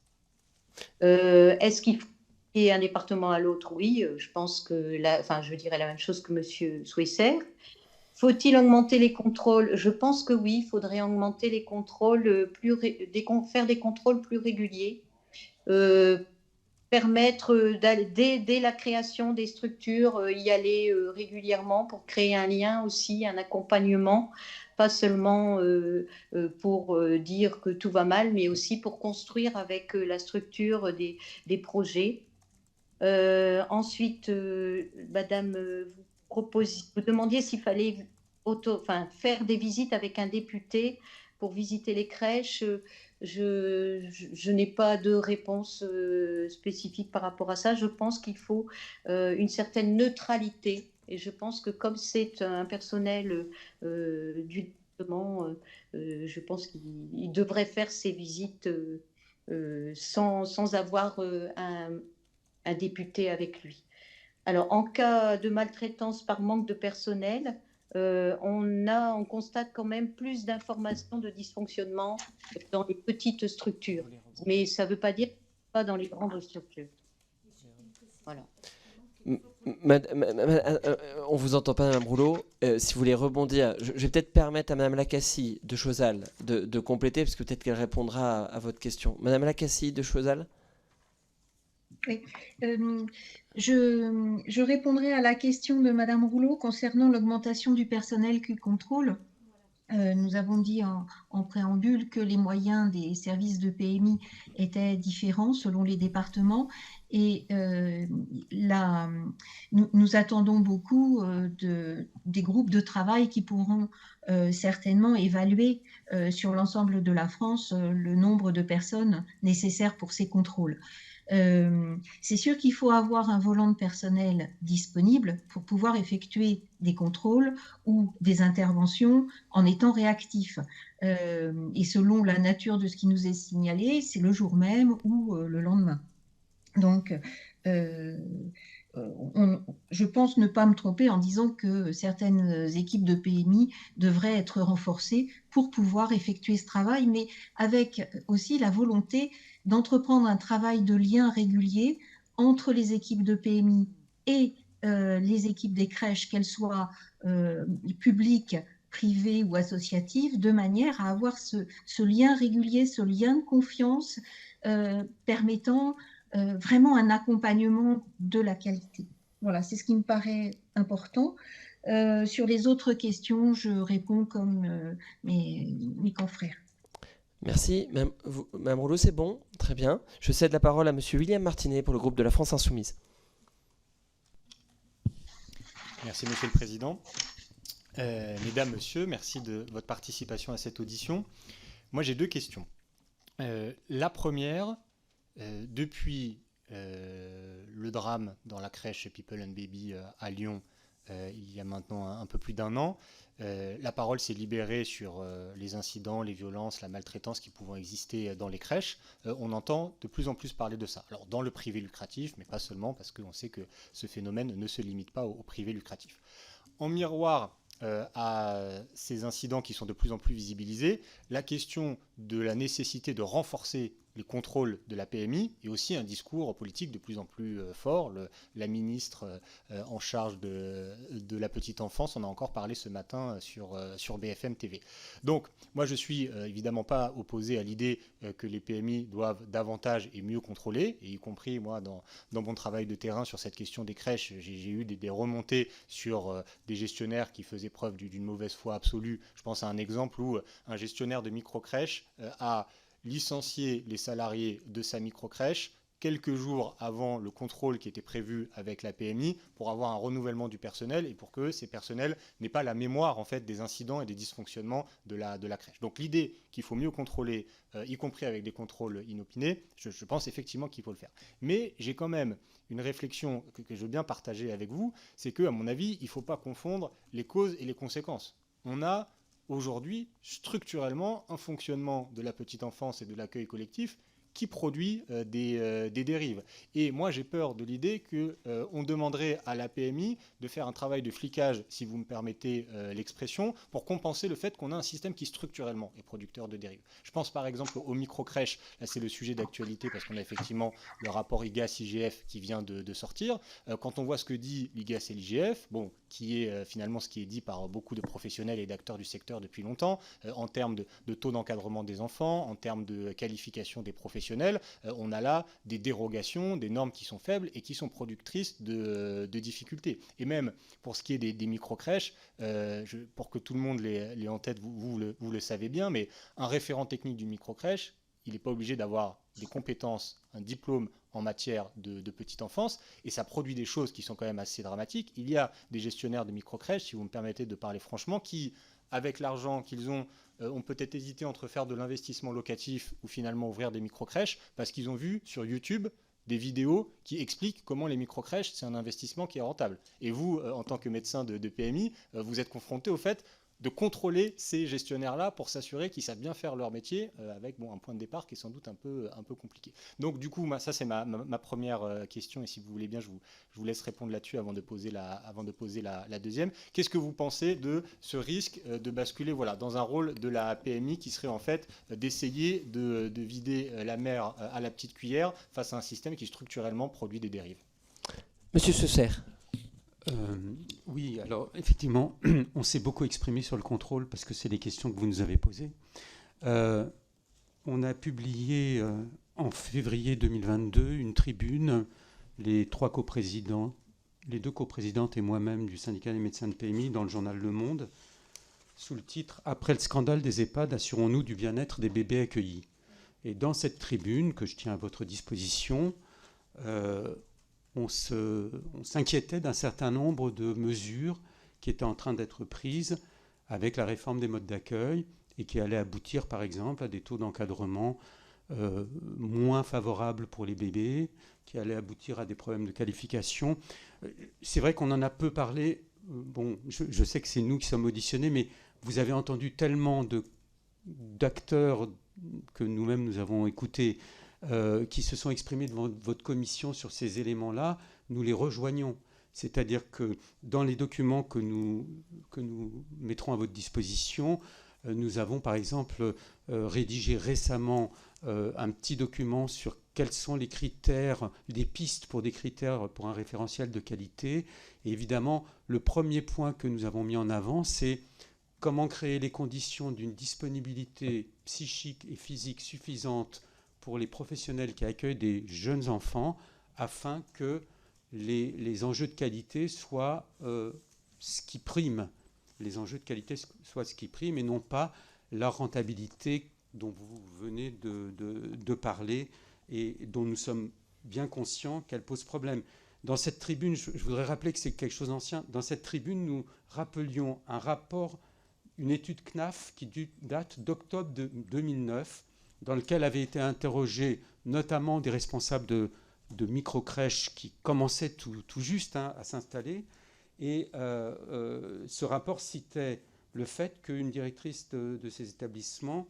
Est-ce qu'il faut un département à l'autre? Oui, je pense que je dirais la même chose que M. Souesser. Faut-il augmenter les contrôles? Je pense que oui, il faudrait augmenter les contrôles, faire des contrôles plus réguliers, permettre dès la création des structures, y aller régulièrement pour créer un lien aussi, un accompagnement, pas seulement pour dire que tout va mal, mais aussi pour construire avec la structure des projets. Ensuite, Madame, vous demandiez s'il fallait faire des visites avec un député pour visiter les crèches. Je n'ai pas de réponse spécifique par rapport à ça. Je pense qu'il faut une certaine neutralité. Et je pense que comme c'est un personnel du département, je pense qu'il devrait faire ces visites sans avoir un député avec lui. Alors, en cas de maltraitance par manque de personnel, on constate quand même plus d'informations de dysfonctionnement dans les petites structures. Mais ça ne veut pas dire pas dans les grandes structures. Voilà.
On ne vous entend pas, Madame Rouleau. Si vous voulez rebondir, je vais peut-être permettre à Madame Lacassie de Chozal de compléter, parce que peut-être qu'elle répondra à votre question. Madame Lacassie de Chozal.
Oui. Je répondrai à la question de Madame Rouleau concernant l'augmentation du personnel Q-Contrôle. Nous avons dit en préambule que les moyens des services de PMI étaient différents selon les départements, et nous attendons beaucoup des groupes de travail qui pourront certainement évaluer sur l'ensemble de la France le nombre de personnes nécessaires pour ces contrôles. C'est sûr qu'il faut avoir un volant de personnel disponible pour pouvoir effectuer des contrôles ou des interventions en étant réactif. Et selon la nature de ce qui nous est signalé, c'est le jour même ou le lendemain. Donc, je pense ne pas me tromper en disant que certaines équipes de PMI devraient être renforcées pour pouvoir effectuer ce travail, mais avec aussi la volonté d'entreprendre un travail de lien régulier entre les équipes de PMI et les équipes des crèches, qu'elles soient publiques, privées ou associatives, de manière à avoir ce lien régulier, ce lien de confiance permettant vraiment un accompagnement de la qualité. Voilà, c'est ce qui me paraît important. Sur les autres questions, je réponds comme mes confrères.
Merci. Mme Rouleau, c'est bon? Très bien. Je cède la parole à M. William Martinet pour le groupe de la France Insoumise.
Merci, Monsieur le Président. Mesdames, Messieurs, merci de votre participation à cette audition. Moi, j'ai deux questions. La première, depuis le drame dans la crèche People and Baby à Lyon, il y a maintenant un peu plus d'un an, la parole s'est libérée sur les incidents, les violences, la maltraitance qui pouvant exister dans les crèches. On entend de plus en plus parler de ça. Alors dans le privé lucratif, mais pas seulement, parce qu'on sait que ce phénomène ne se limite pas au privé lucratif. En miroir à ces incidents qui sont de plus en plus visibilisés, la question de la nécessité de renforcer les contrôles de la PMI et aussi un discours politique de plus en plus fort. La ministre en charge de la petite enfance en a encore parlé ce matin sur BFM TV. Donc, moi, je suis évidemment pas opposé à l'idée que les PMI doivent davantage et mieux contrôler, et y compris, moi, dans mon travail de terrain sur cette question des crèches, j'ai eu des remontées sur des gestionnaires qui faisaient preuve d'une mauvaise foi absolue. Je pense à un exemple où un gestionnaire de microcrèche a licencier les salariés de sa microcrèche quelques jours avant le contrôle qui était prévu avec la PMI pour avoir un renouvellement du personnel et pour que ces personnels n'aient pas la mémoire en fait des incidents et des dysfonctionnements de la crèche. Donc l'idée qu'il faut mieux contrôler, y compris avec des contrôles inopinés, je pense effectivement qu'il faut le faire. Mais j'ai quand même une réflexion que je veux bien partager avec vous, c'est qu'à mon avis, il ne faut pas confondre les causes et les conséquences. On a aujourd'hui, structurellement, un fonctionnement de la petite enfance et de l'accueil collectif qui produit des dérives. Et moi, j'ai peur de l'idée qu'on demanderait à la PMI de faire un travail de flicage, si vous me permettez l'expression, pour compenser le fait qu'on a un système qui structurellement est producteur de dérives. Je pense par exemple aux microcrèches. Là, c'est le sujet d'actualité parce qu'on a effectivement le rapport IGAS-IGF qui vient de sortir. Quand on voit ce que dit l'IGAS et l'IGF, bon, qui est finalement ce qui est dit par beaucoup de professionnels et d'acteurs du secteur depuis longtemps, en termes de taux d'encadrement des enfants, en termes de qualification des professionnels, on a là des dérogations, des normes qui sont faibles et qui sont productrices de difficultés. Et même pour ce qui est des microcrèches, pour que tout le monde l'ait en tête, vous le savez bien, mais un référent technique d'une microcrèche, il n'est pas obligé d'avoir des compétences, un diplôme en matière de petite enfance, et ça produit des choses qui sont quand même assez dramatiques. Il y a des gestionnaires de microcrèches, si vous me permettez de parler franchement, qui, avec l'argent qu'ils ont peut-être hésité entre faire de l'investissement locatif ou finalement ouvrir des microcrèches, parce qu'ils ont vu sur YouTube des vidéos qui expliquent comment les microcrèches, c'est un investissement qui est rentable. Et vous, en tant que médecin de PMI, vous êtes confronté au fait de contrôler ces gestionnaires-là pour s'assurer qu'ils savent bien faire leur métier avec un point de départ qui est sans doute un peu compliqué. Donc du coup, ça c'est ma première question et si vous voulez bien, je vous laisse répondre là-dessus avant de poser la deuxième. Qu'est-ce que vous pensez de ce risque de basculer dans un rôle de la PMI qui serait en fait d'essayer de vider la mer à la petite cuillère face à un système qui structurellement produit des dérives?
Monsieur Seusser.
Oui, alors effectivement, on s'est beaucoup exprimé sur le contrôle parce que c'est les questions que vous nous avez posées. On a publié en février 2022 une tribune, les deux coprésidentes et moi-même du syndicat des médecins de PMI dans le journal Le Monde, sous le titre « Après le scandale des EHPAD, assurons-nous du bien-être des bébés accueillis ». Et dans cette tribune que je tiens à votre disposition, on s'inquiétait d'un certain nombre de mesures qui étaient en train d'être prises avec la réforme des modes d'accueil et qui allaient aboutir, par exemple, à des taux d'encadrement moins favorables pour les bébés, qui allaient aboutir à des problèmes de qualification. C'est vrai qu'on en a peu parlé. Bon, je sais que c'est nous qui sommes auditionnés, mais vous avez entendu tellement d'acteurs que nous-mêmes nous avons écoutés qui se sont exprimés devant votre commission sur ces éléments-là, nous les rejoignons. C'est-à-dire que dans les documents que nous mettrons à votre disposition, nous avons par exemple rédigé récemment un petit document sur quels sont les critères, des pistes pour des critères pour un référentiel de qualité. Et évidemment, le premier point que nous avons mis en avant, c'est comment créer les conditions d'une disponibilité psychique et physique suffisante pour les professionnels qui accueillent des jeunes enfants afin que les enjeux de qualité soient ce qui prime. Les enjeux de qualité soient ce qui prime et non pas la rentabilité dont vous venez de parler et dont nous sommes bien conscients qu'elle pose problème. Dans cette tribune, je voudrais rappeler que c'est quelque chose d'ancien. Dans cette tribune, nous rappelions un rapport, une étude CNAF qui date d'octobre 2009, dans lequel avaient été interrogés notamment des responsables de micro-crèches qui commençaient tout juste à s'installer. Et ce rapport citait le fait qu'une directrice de ces établissements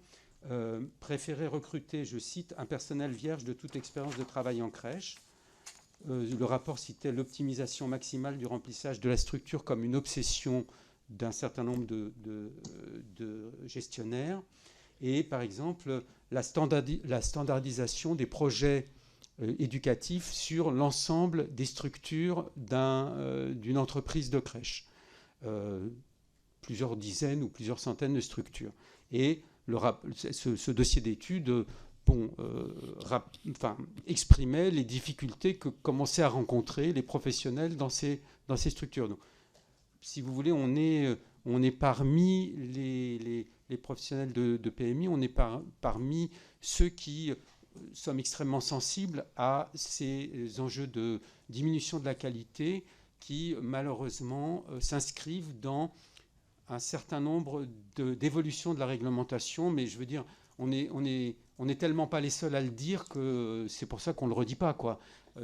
préférait recruter, je cite, un personnel vierge de toute expérience de travail en crèche. Le rapport citait l'optimisation maximale du remplissage de la structure comme une obsession d'un certain nombre de gestionnaires. Et par exemple, la standardisation des projets éducatifs sur l'ensemble des structures d'une entreprise de crèche. Plusieurs dizaines ou plusieurs centaines de structures. Et ce dossier d'étude exprimait les difficultés que commençaient à rencontrer les professionnels dans ces structures. Donc, si vous voulez, on est parmi les professionnels de PMI, on est parmi ceux qui sommes extrêmement sensibles à ces enjeux de diminution de la qualité qui, malheureusement, s'inscrivent dans un certain nombre d'évolutions de la réglementation. Mais je veux dire, on n'est tellement pas les seuls à le dire que c'est pour ça qu'on ne le redit pas, quoi.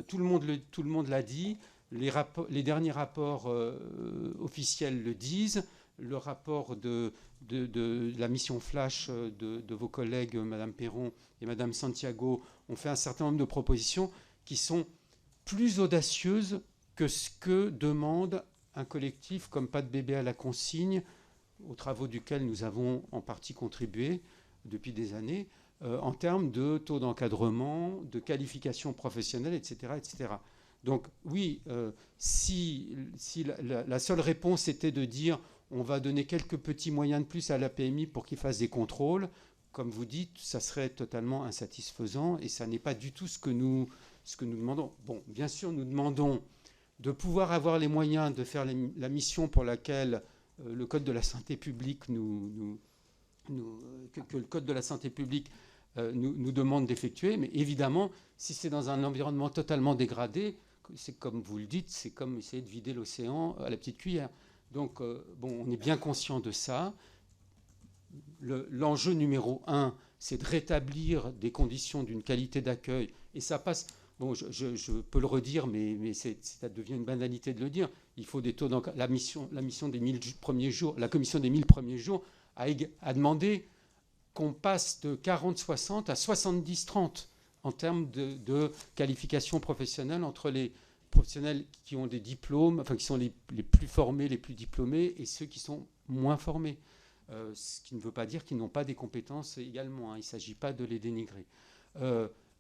Tout le monde l'a dit. Les derniers rapports officiels le disent. Le rapport de la mission Flash de vos collègues, Mme Perron et Mme Santiago, ont fait un certain nombre de propositions qui sont plus audacieuses que ce que demande un collectif comme Pas de bébé à la consigne, aux travaux duquel nous avons en partie contribué depuis des années, en termes de taux d'encadrement, de qualification professionnelle, etc. etc. Donc oui, si la seule réponse était de dire on va donner quelques petits moyens de plus à la PMI pour qu'il fasse des contrôles, comme vous dites, ça serait totalement insatisfaisant et ça n'est pas du tout ce que nous demandons. Bon, bien sûr, nous demandons de pouvoir avoir les moyens de faire la mission pour laquelle le Code de la santé publique que le Code de la santé publique nous demande d'effectuer. Mais évidemment, si c'est dans un environnement totalement dégradé, c'est comme vous le dites, c'est comme essayer de vider l'océan à la petite cuillère. Donc, on est bien conscient de ça. L'enjeu numéro 1, c'est de rétablir des conditions d'une qualité d'accueil. Et ça passe... Bon, je peux le redire, mais ça devient une banalité de le dire. Il faut des taux d'encadrement. La commission des 1000 premiers jours a demandé qu'on passe de 40-60 à 70-30 en termes de qualification professionnelle entre les professionnels qui ont des diplômes, enfin qui sont les plus formés, les plus diplômés, et ceux qui sont moins formés. Ce qui ne veut pas dire qu'ils n'ont pas des compétences également. Il ne s'agit pas de les dénigrer.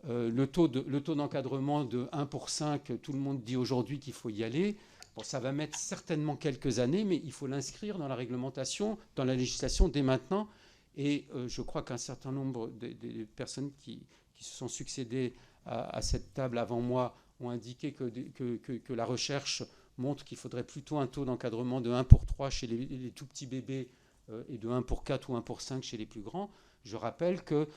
Le taux d'encadrement de 1 pour 5, tout le monde dit aujourd'hui qu'il faut y aller. Bon, ça va mettre certainement quelques années, mais il faut l'inscrire dans la réglementation, dans la législation dès maintenant. Et je crois qu'un certain nombre des personnes qui se sont succédées à cette table avant moi ont indiqué que la recherche montre qu'il faudrait plutôt un taux d'encadrement de 1 pour 3 chez les tout petits bébés et de 1 pour 4 ou 1 pour 5 chez les plus grands. Je rappelle que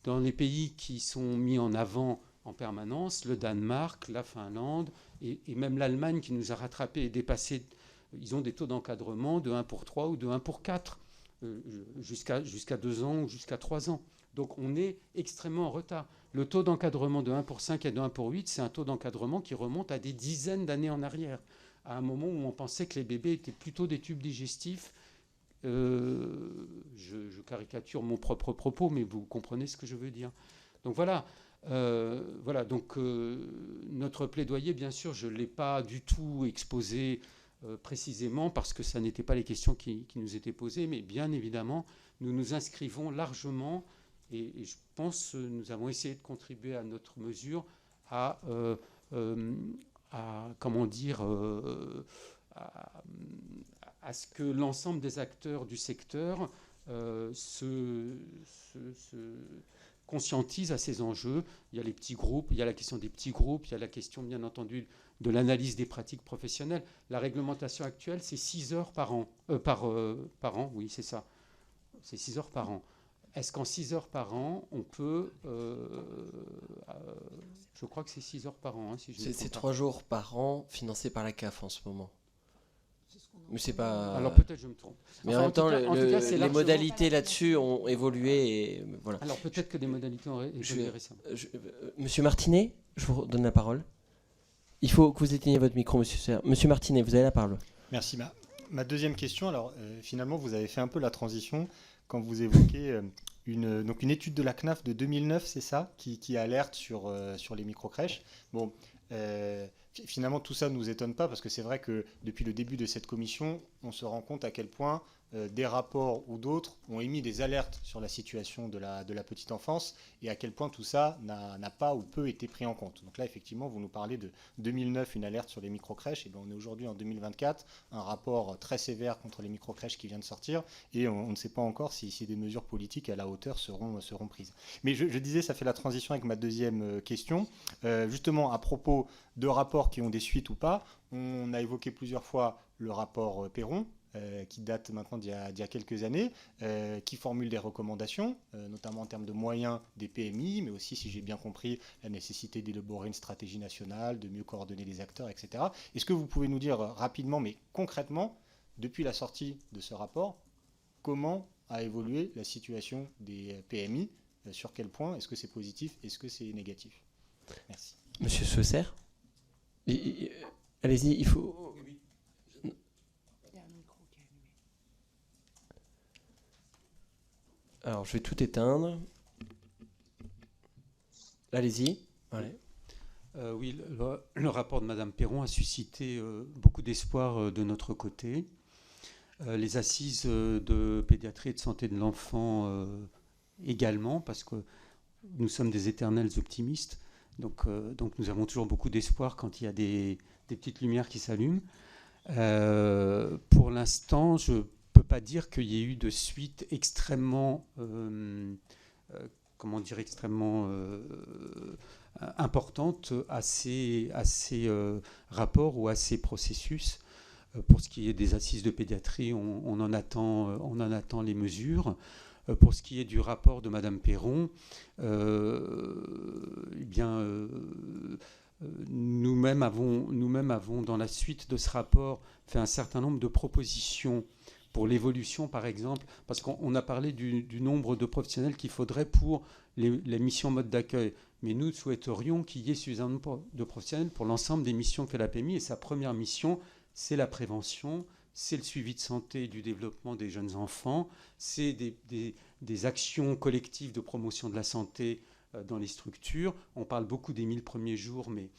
dans les pays qui sont mis en avant en permanence, le Danemark, la Finlande et même l'Allemagne qui nous a rattrapés et dépassés, ils ont des taux d'encadrement de 1 pour 3 ou de 1 pour 4, jusqu'à 2 ans ou jusqu'à 3 ans. Donc on est extrêmement en retard. Le taux d'encadrement de 1 pour 5 et de 1 pour 8, c'est un taux d'encadrement qui remonte à des dizaines d'années en arrière, à un moment où on pensait que les bébés étaient plutôt des tubes digestifs. Je caricature mon propre propos, mais vous comprenez ce que je veux dire. Donc voilà. Donc notre plaidoyer, bien sûr, je ne l'ai pas du tout exposé précisément parce que ça n'était pas les questions qui nous étaient posées, mais bien évidemment, nous nous inscrivons largement et je pense que nous avons essayé de contribuer à notre mesure à ce que l'ensemble des acteurs du secteur conscientise à ces enjeux. Il y a les petits groupes, il y a la question des petits groupes, il y a la question, bien entendu, de l'analyse des pratiques professionnelles. La réglementation actuelle, c'est 6 heures par an. Par an, oui, c'est ça. C'est 6 heures par an. Est-ce qu'en 6 heures par an, on peut... je crois que c'est 6 heures par an. Hein, si
c'est 3 jours par an financés par la CAF en ce moment. Mais c'est pas...
Alors peut-être je me trompe.
Mais
Enfin,
en même temps,
les
les modalités là-dessus ont évolué. Et voilà.
Alors peut-être que des modalités ont évolué récemment.
Monsieur Martinet, je vous donne la parole. Il faut que vous éteigniez votre micro, monsieur Serre. Monsieur Martinet, vous avez la parole.
Merci. Ma deuxième question, alors finalement, vous avez fait un peu la transition quand vous évoquez une étude de la CNAF de 2009, c'est ça, qui alerte sur les microcrèches. Bon, finalement, tout ça ne nous étonne pas parce que c'est vrai que depuis le début de cette commission, on se rend compte à quel point des rapports ou d'autres ont émis des alertes sur la situation de la petite enfance et à quel point tout ça n'a pas ou peu été pris en compte. Donc là, effectivement, vous nous parlez de 2009, une alerte sur les microcrèches, et bien on est aujourd'hui en 2024, un rapport très sévère contre les microcrèches qui vient de sortir, et on ne sait pas encore si des mesures politiques à la hauteur seront prises. Mais je disais, ça fait la transition avec ma deuxième question. Justement, à propos de rapports qui ont des suites ou pas, on a évoqué plusieurs fois le rapport Perron, qui date maintenant d'il y a quelques années, qui formule des recommandations, notamment en termes de moyens des PMI, mais aussi, si j'ai bien compris, la nécessité d'élaborer une stratégie nationale, de mieux coordonner les acteurs, etc. Est-ce que vous pouvez nous dire rapidement, mais concrètement, depuis la sortie de ce rapport, comment a évolué la situation des PMI? Sur quel point? Est-ce que c'est positif? Est-ce que c'est négatif? Merci.
Monsieur Sausser, allez-y, il faut... Alors, je vais tout éteindre. Allez-y. Ouais.
Oui, le rapport de Madame Perron a suscité beaucoup d'espoir de notre côté. Les assises de pédiatrie et de santé de l'enfant également, parce que nous sommes des éternels optimistes. Donc nous avons toujours beaucoup d'espoir quand il y a des petites lumières qui s'allument. Pour l'instant, je ne peux pas dire qu'il y ait eu de suite extrêmement, importante à ces rapports ou à ces processus. Pour ce qui est des assises de pédiatrie, on en attend les mesures. Pour ce qui est du rapport de Madame Perron, nous-mêmes avons, dans la suite de ce rapport, fait un certain nombre de propositions pour l'évolution, par exemple, parce qu'on a parlé du nombre de professionnels qu'il faudrait pour les missions mode d'accueil. Mais nous souhaiterions qu'il y ait suffisamment de professionnels pour l'ensemble des missions que fait la PMI. Et sa première mission, c'est la prévention, c'est le suivi de santé et du développement des jeunes enfants, c'est des actions collectives de promotion de la santé dans les structures. On parle beaucoup des 1000 premiers jours, mais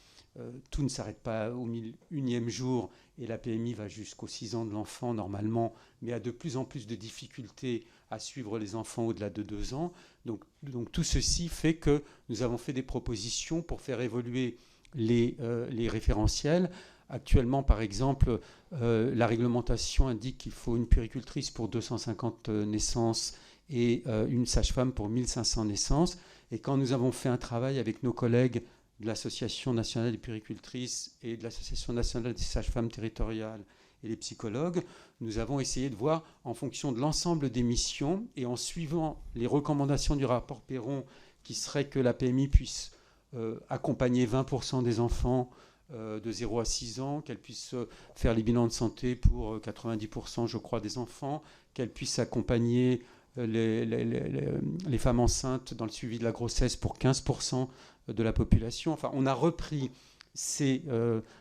tout ne s'arrête pas au 1001e jour, et la PMI va jusqu'aux 6 ans de l'enfant normalement, mais a de plus en plus de difficultés à suivre les enfants au-delà de 2 ans. Donc tout ceci fait que nous avons fait des propositions pour faire évoluer les référentiels. Actuellement, par exemple, la réglementation indique qu'il faut une puéricultrice pour 250 naissances et une sage-femme pour 1500 naissances. Et quand nous avons fait un travail avec nos collègues de l'Association nationale des puéricultrices et de l'Association nationale des sages-femmes territoriales et les psychologues, nous avons essayé de voir, en fonction de l'ensemble des missions et en suivant les recommandations du rapport Perron, qui serait que la PMI puisse accompagner 20% des enfants de 0 à 6 ans, qu'elle puisse faire les bilans de santé pour 90%, je crois, des enfants, qu'elle puisse accompagner les femmes enceintes dans le suivi de la grossesse pour 15% de la population. Enfin, on a repris ces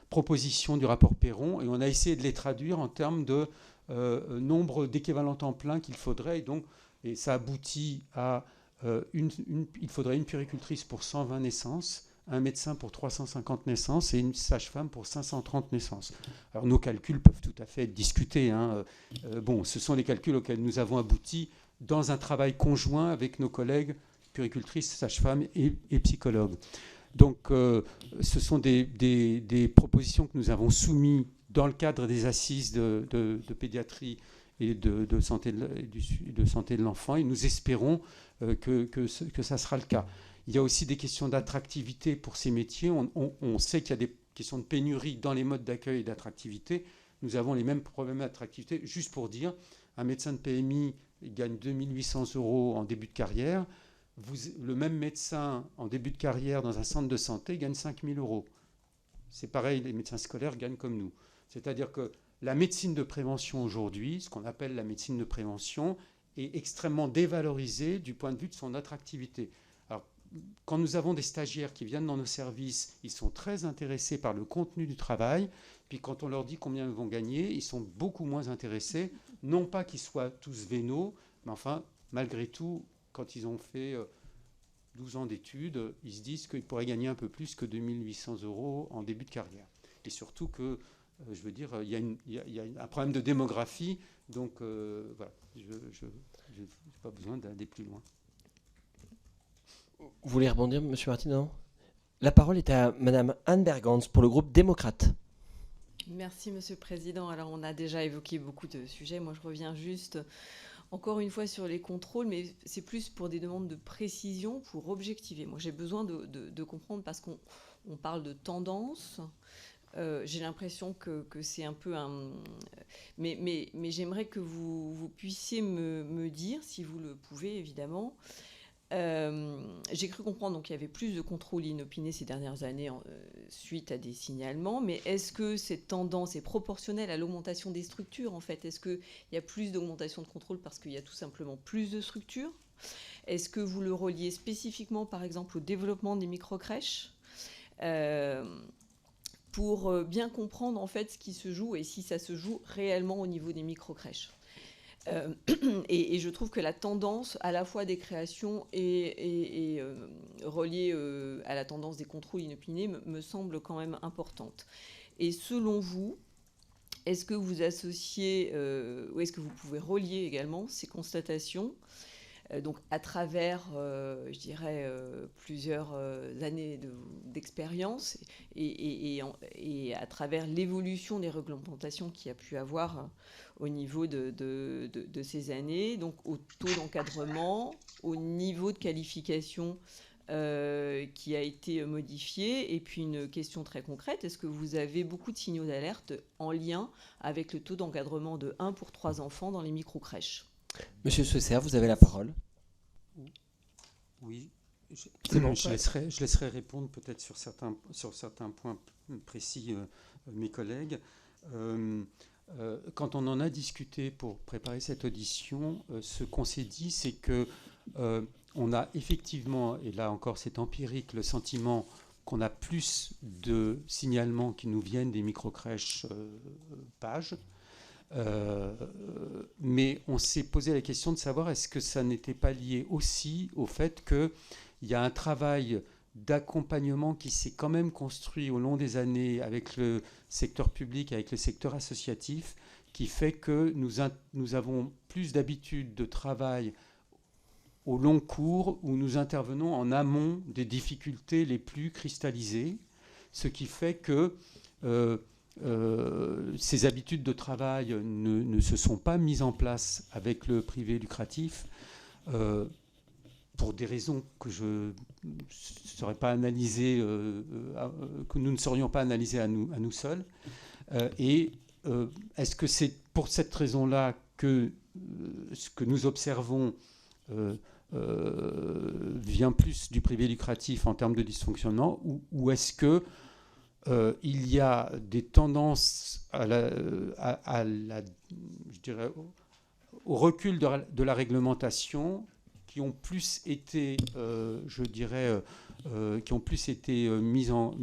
propositions du rapport Perron et on a essayé de les traduire en termes de nombre d'équivalents temps plein qu'il faudrait. Et ça aboutit à il faudrait une puéricultrice pour 120 naissances, un médecin pour 350 naissances et une sage-femme pour 530 naissances. Alors nos calculs peuvent tout à fait être discutés. Ce sont les calculs auxquels nous avons abouti dans un travail conjoint avec nos collègues puéricultrices, sages-femmes et psychologues. Donc ce sont des propositions que nous avons soumises dans le cadre des assises de pédiatrie et de santé de l'enfant, et nous espérons que ça sera le cas. Il y a aussi des questions d'attractivité pour ces métiers. On sait qu'il y a des questions de pénurie dans les modes d'accueil et d'attractivité. Nous avons les mêmes problèmes d'attractivité. Juste pour dire, un médecin de PMI gagne 2 800 € en début de carrière. Le même médecin en début de carrière dans un centre de santé gagne 5 000 €. C'est pareil, les médecins scolaires gagnent comme nous. C'est-à-dire que la médecine de prévention aujourd'hui, ce qu'on appelle la médecine de prévention, est extrêmement dévalorisée du point de vue de son attractivité. Alors, quand nous avons des stagiaires qui viennent dans nos services, ils sont très intéressés par le contenu du travail. Puis quand on leur dit combien ils vont gagner, ils sont beaucoup moins intéressés. Non pas qu'ils soient tous vénaux, mais enfin, malgré tout, quand ils ont fait 12 ans d'études, ils se disent qu'ils pourraient gagner un peu plus que 2 800 € en début de carrière. Et surtout que, je veux dire, il y a un problème de démographie. Donc, voilà, je n'ai pas besoin d'aller plus loin.
Vous voulez rebondir, M. Martin? Non. La parole est à Mme Anne Bergans pour le groupe démocrate.
Merci, Monsieur le Président. Alors, on a déjà évoqué beaucoup de sujets. Moi, je reviens juste, encore une fois, sur les contrôles, mais c'est plus pour des demandes de précision, pour objectiver. Moi, j'ai besoin de comprendre, parce qu'on parle de tendance. J'ai l'impression que c'est un peu un... Mais j'aimerais que vous puissiez me dire, si vous le pouvez, évidemment... j'ai cru comprendre qu'il y avait plus de contrôles inopinés ces dernières années suite à des signalements, mais est-ce que cette tendance est proportionnelle à l'augmentation des structures, en fait? Est-ce qu'il y a plus d'augmentation de contrôle parce qu'il y a tout simplement plus de structures? Est-ce que vous le reliez spécifiquement, par exemple, au développement des microcrèches pour bien comprendre, en fait, ce qui se joue et si ça se joue réellement au niveau des microcrèches? Et je trouve que la tendance à la fois des créations et reliée à la tendance des contrôles inopinés me semble quand même importante. Et selon vous, est-ce que vous associez, ou est-ce que vous pouvez relier également ces constatations donc à travers, je dirais, plusieurs années d'expérience et à travers l'évolution des réglementations qu'il y a pu avoir au niveau de ces années, donc au taux d'encadrement, au niveau de qualification qui a été modifié. Et puis une question très concrète, est-ce que vous avez beaucoup de signaux d'alerte en lien avec le taux d'encadrement de 1 pour 3 enfants dans les micro-crèches?
Monsieur Seusser, vous avez la parole.
Oui,
Bon,
je laisserai répondre peut-être sur certains points précis mes collègues. Quand on en a discuté pour préparer cette audition, ce qu'on s'est dit, c'est que on a effectivement, et là encore c'est empirique, le sentiment qu'on a plus de signalements qui nous viennent des microcrèches pages. Mais on s'est posé la question de savoir est-ce que ça n'était pas lié aussi au fait qu'il y a un travail d'accompagnement qui s'est quand même construit au long des années avec le secteur public, avec le secteur associatif, qui fait que nous avons plus d'habitude de travail au long cours où nous intervenons en amont des difficultés les plus cristallisées, ce qui fait que ces habitudes de travail ne se sont pas mises en place avec le privé lucratif pour des raisons que je ne saurais pas analyser, que nous ne saurions pas analyser à nous seuls. Est-ce que c'est pour cette raison-là que ce que nous observons vient plus du privé lucratif en termes de dysfonctionnement, ou est-ce que il y a des tendances je dirais, au recul de la réglementation qui ont plus été, je dirais, qui ont plus été mises en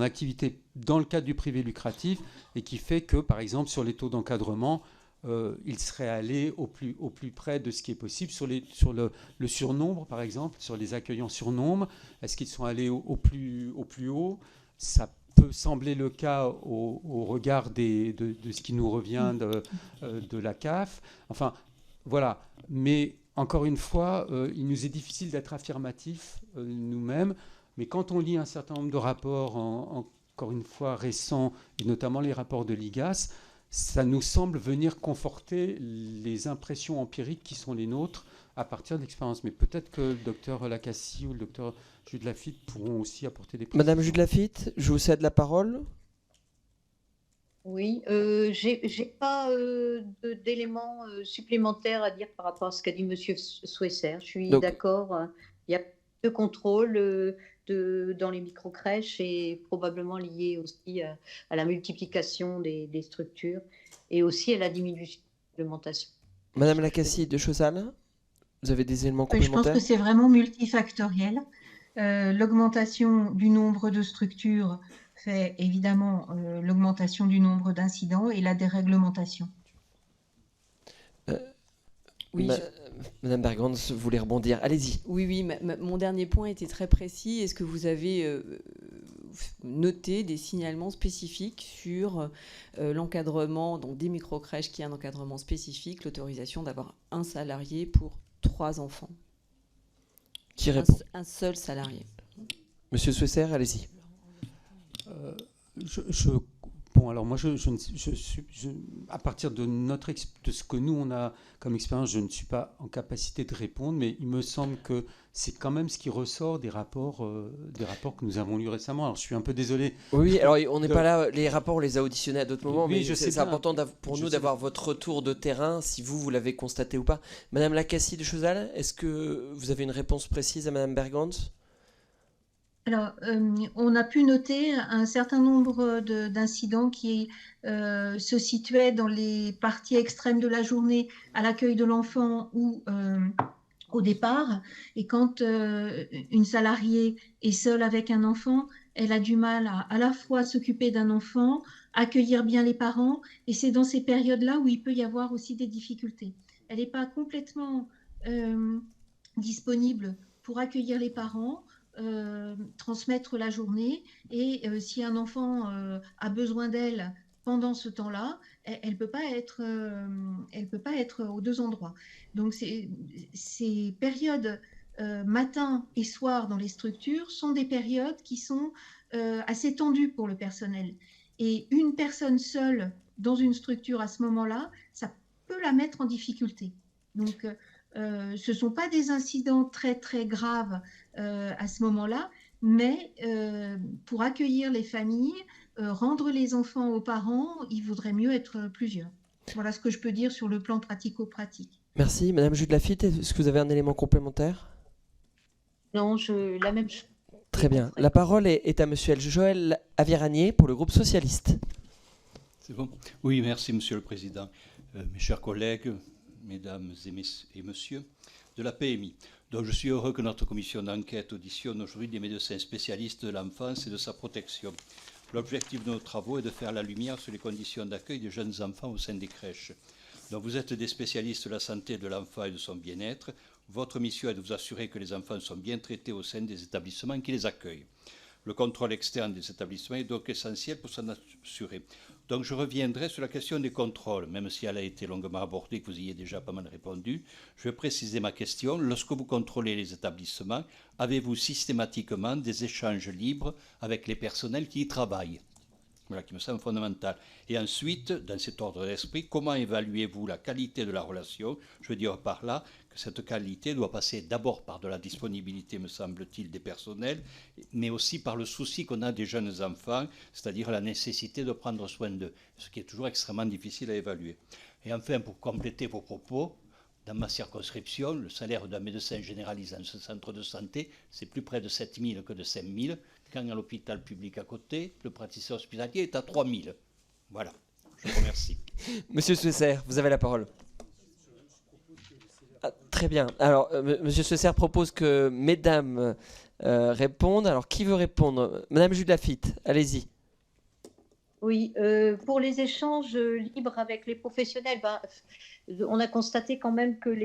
activité dans le cadre du privé lucratif, et qui fait que, par exemple, sur les taux d'encadrement, il serait allé au plus près de ce qui est possible. Sur le surnombre, par exemple, sur les accueillants surnombre, est-ce qu'ils sont allés au plus haut? Ça peut sembler le cas au regard de ce qui nous revient de la CAF. Enfin, voilà. Mais encore une fois, il nous est difficile d'être affirmatifs nous-mêmes. Mais quand on lit un certain nombre de rapports encore une fois récents, et notamment les rapports de l'IGAS, ça nous semble venir conforter les impressions empiriques qui sont les nôtres à partir de l'expérience. Mais peut-être que le docteur Lacassie ou le docteur Jude Lafitte pourront aussi apporter des précisions.
Madame Jude Lafitte, je vous cède la parole.
Oui, j'ai pas d'éléments supplémentaires à dire par rapport à ce qu'a dit Monsieur Swesser. Je suis d'accord. Il y a de contrôle dans les microcrèches et probablement lié aussi à la multiplication des structures et aussi à la diminution de l'augmentation.
Madame Lacassie de Chaussal, vous avez des éléments
Je pense
complémentaires?
que c'est vraiment multifactoriel. L'augmentation du nombre de structures fait évidemment l'augmentation du nombre d'incidents et la déréglementation.
Oui,
Madame Bergans, vous voulez rebondir? Allez-y.
Oui, mon dernier point était très précis. Est-ce que vous avez noté des signalements spécifiques sur l'encadrement donc des microcrèches qui a un encadrement spécifique, l'autorisation d'avoir un salarié pour 3 enfants?
Qui répond?
Un seul salarié.
Monsieur Swesser, allez-y.
Bon, alors moi, à partir de ce que nous, on a comme expérience, je ne suis pas en capacité de répondre, mais il me semble que c'est quand même ce qui ressort des rapports que nous avons lus récemment. Alors, je suis un peu désolé.
Oui, alors on n'est pas là, les rapports, on les a auditionnés à d'autres moments,
Oui,
mais c'est important pour nous d'avoir votre retour de terrain, si vous l'avez constaté ou pas. Madame Lacassie de Chaussal, est-ce que vous avez une réponse précise à Madame Bergans?
Alors, on a pu noter un certain nombre d'incidents qui se situaient dans les parties extrêmes de la journée à l'accueil de l'enfant ou au départ. Et quand une salariée est seule avec un enfant, elle a du mal à la fois s'occuper d'un enfant, accueillir bien les parents. Et c'est dans ces périodes-là où il peut y avoir aussi des difficultés. Elle n'est pas complètement disponible pour accueillir les parents, transmettre la journée, et si un enfant a besoin d'elle pendant ce temps-là, elle peut pas être aux deux endroits. Donc ces périodes matin et soir dans les structures sont des périodes qui sont assez tendues pour le personnel. Et une personne seule dans une structure à ce moment-là, ça peut la mettre en difficulté. Donc ce ne sont pas des incidents très très graves à ce moment-là, mais pour accueillir les familles, rendre les enfants aux parents, il vaudrait mieux être plusieurs. Voilà ce que je peux dire sur le plan pratico-pratique.
Merci. Madame Jude Lafitte, est-ce que vous avez un élément complémentaire?
Non, la même chose.
Très bien. La parole est à Monsieur Joël Aviragné pour le groupe socialiste.
C'est bon? Oui, merci Monsieur le Président. Mes chers collègues, mesdames et messieurs de la PMI. Donc je suis heureux que notre commission d'enquête auditionne aujourd'hui des médecins spécialistes de l'enfance et de sa protection. L'objectif de nos travaux est de faire la lumière sur les conditions d'accueil des jeunes enfants au sein des crèches. Donc vous êtes des spécialistes de la santé de l'enfant et de son bien-être. Votre mission est de vous assurer que les enfants sont bien traités au sein des établissements qui les accueillent. Le contrôle externe des établissements est donc essentiel pour s'en assurer. Donc je reviendrai sur la question des contrôles, même si elle a été longuement abordée, que vous y ayez déjà pas mal répondu. Je vais préciser ma question. Lorsque vous contrôlez les établissements, avez-vous systématiquement des échanges libres avec les personnels qui y travaillent? Voilà, qui me semble fondamental. Et ensuite, dans cet ordre d'esprit, comment évaluez-vous la qualité de la relation? Je veux dire par là que cette qualité doit passer d'abord par de la disponibilité, me semble-t-il, des personnels, mais aussi par le souci qu'on a des jeunes enfants, c'est-à-dire la nécessité de prendre soin d'eux, ce qui est toujours extrêmement difficile à évaluer. Et enfin, pour compléter vos propos, dans ma circonscription, le salaire d'un médecin généraliste dans ce centre de santé, c'est plus près de 7 000 que de 5 000. Quand à l'hôpital public à côté, le praticien hospitalier est à 3 000. Voilà, je vous remercie.
Monsieur Swesser, vous avez la parole. Ah, très bien. Alors, Monsieur Swesser propose que mesdames répondent. Alors, qui veut répondre? Madame Jude Lafitte, allez-y.
Oui, pour les échanges libres avec les professionnels, on a constaté quand même que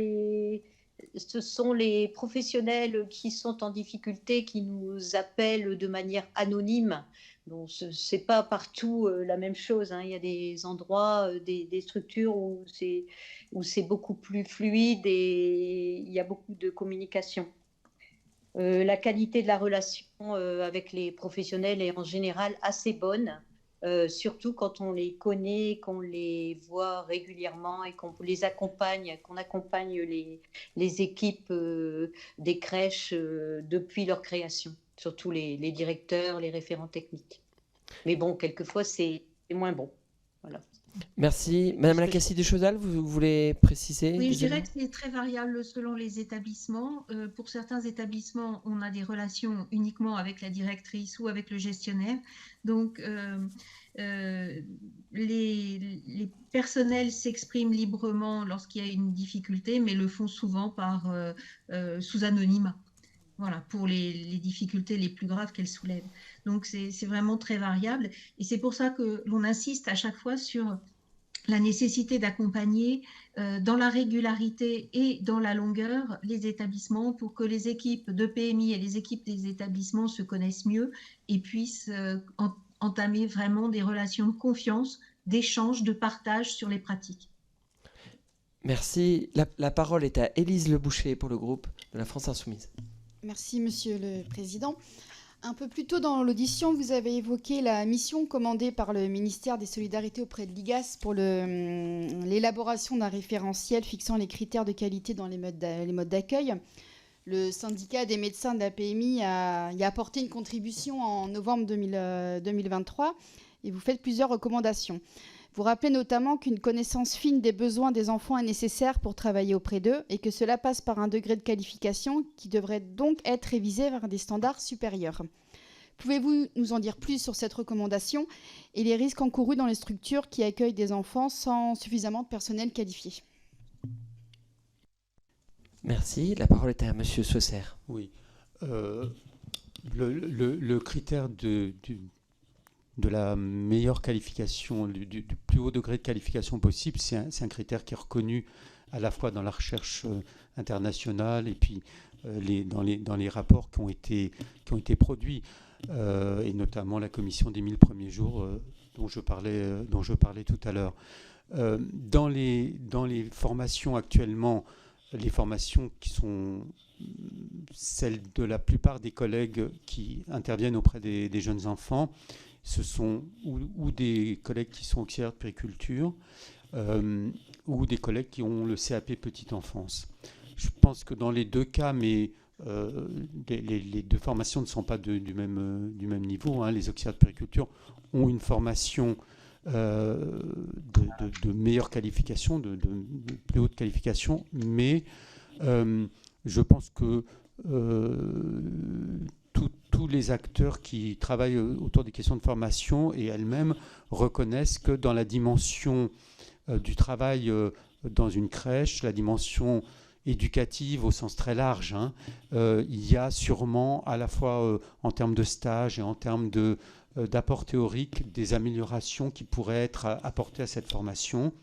ce sont les professionnels qui sont en difficulté, qui nous appellent de manière anonyme. Bon, ce n'est pas partout la même chose, hein. Il y a des endroits, des structures où c'est beaucoup plus fluide et il y a beaucoup de communication. La qualité de la relation avec les professionnels est en général assez bonne, surtout quand on les connaît, qu'on les voit régulièrement et qu'on les accompagne, qu'on accompagne les équipes des crèches depuis leur création, surtout les directeurs, les référents techniques. Mais bon, quelquefois, c'est moins bon. Voilà.
Merci. Madame Lacassie de Chaudal, vous voulez préciser?
Oui,
des
je dirais
éléments
que c'est très variable selon les établissements. Pour certains établissements, on a des relations uniquement avec la directrice ou avec le gestionnaire. Donc, les personnels s'expriment librement lorsqu'il y a une difficulté, mais le font souvent sous anonymat. Voilà, pour les difficultés les plus graves qu'elles soulèvent. Donc, c'est vraiment très variable. Et c'est pour ça que l'on insiste à chaque fois sur la nécessité d'accompagner dans la régularité et dans la longueur les établissements pour que les équipes de PMI et les équipes des établissements se connaissent mieux et puissent entamer vraiment des relations de confiance, d'échange, de partage sur les pratiques.
Merci. La parole est à Élise Leboucher pour le groupe de la France Insoumise.
Merci, Monsieur le Président. Un peu plus tôt dans l'audition, vous avez évoqué la mission commandée par le ministère des Solidarités auprès de l'IGAS pour l'élaboration d'un référentiel fixant les critères de qualité dans les modes d'accueil. Le syndicat des médecins de la PMI y a apporté une contribution en novembre 2023 et vous faites plusieurs recommandations. Vous rappelez notamment qu'une connaissance fine des besoins des enfants est nécessaire pour travailler auprès d'eux et que cela passe par un degré de qualification qui devrait donc être révisé vers des standards supérieurs. Pouvez-vous nous en dire plus sur cette recommandation et les risques encourus dans les structures qui accueillent des enfants sans suffisamment de personnel qualifié?
Merci. La parole est à Monsieur Sausser.
Oui. Le critère de la meilleure qualification, du plus haut degré de qualification possible, c'est un critère qui est reconnu à la fois dans la recherche internationale et puis dans les rapports qui ont été produits, et notamment la commission des 1000 premiers jours dont je parlais tout à l'heure. Dans les formations actuellement, les formations qui sont celles de la plupart des collègues qui interviennent auprès des jeunes enfants, ce sont ou des collègues qui sont auxiliaires de puériculture ou des collègues qui ont le CAP petite enfance. Je pense que dans les deux cas, mais les deux formations ne sont pas du même niveau. Hein. Les auxiliaires de puériculture ont une formation de meilleure qualification, de plus haute qualification, mais je pense que tous les acteurs qui travaillent autour des questions de formation et elles-mêmes reconnaissent que dans la dimension du travail dans une crèche, la dimension éducative au sens très large, hein, il y a sûrement à la fois en termes de stage et en termes d'apport théorique des améliorations qui pourraient être apportées à cette formation.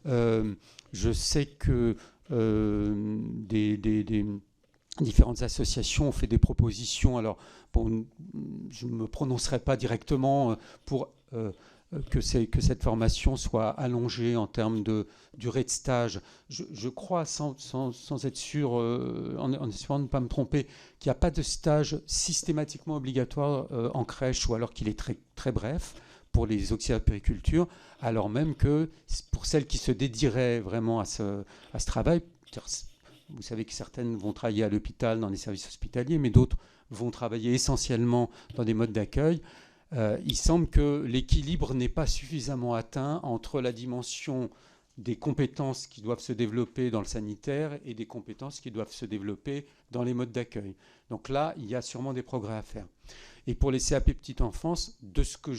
Je sais que des différentes associations ont fait des propositions. Alors, bon, je ne me prononcerai pas directement pour que cette formation soit allongée en termes de durée de stage. Je crois, sans être sûr, en espérant ne pas me tromper, qu'il n'y a pas de stage systématiquement obligatoire en crèche, ou alors qu'il est très, très bref pour les auxiliaires de puériculture, alors même que pour celles qui se dédieraient vraiment à ce travail, vous savez que certaines vont travailler à l'hôpital, dans les services hospitaliers, mais d'autres vont travailler essentiellement dans des modes d'accueil. Il semble que l'équilibre n'est pas suffisamment atteint entre la dimension des compétences qui doivent se développer dans le sanitaire et des compétences qui doivent se développer dans les modes d'accueil. Donc là, il y a sûrement des progrès à faire. Et pour les CAP petite enfance, de ce que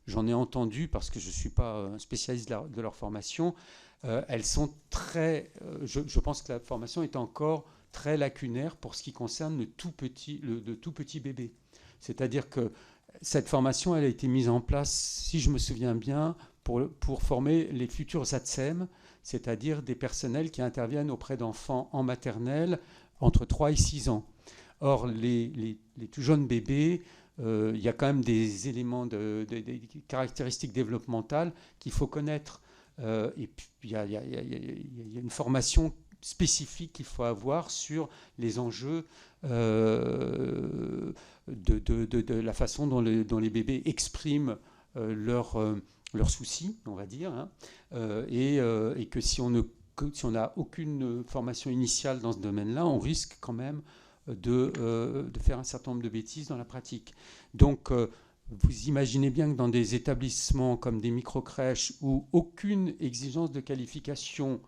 j'en ai entendu, parce que je ne suis pas un spécialiste de leur formation, elles sont très... je pense que la formation est encore très lacunaire pour ce qui concerne le tout petit bébé. C'est-à-dire que cette formation, elle a été mise en place, si je me souviens bien, pour former les futurs ATSEM, c'est-à-dire des personnels qui interviennent auprès d'enfants en maternelle entre 3 et 6 ans. Or, les tout jeunes bébés, il y a quand même des éléments, des caractéristiques développementales qu'il faut connaître. Et puis, il y a une formation spécifique qu'il faut avoir sur les enjeux de la façon dont les bébés expriment leurs soucis, on va dire, hein, et que si on n'a aucune formation initiale dans ce domaine-là, on risque quand même de faire un certain nombre de bêtises dans la pratique. Donc, vous imaginez bien que dans des établissements comme des microcrèches où aucune exigence de qualification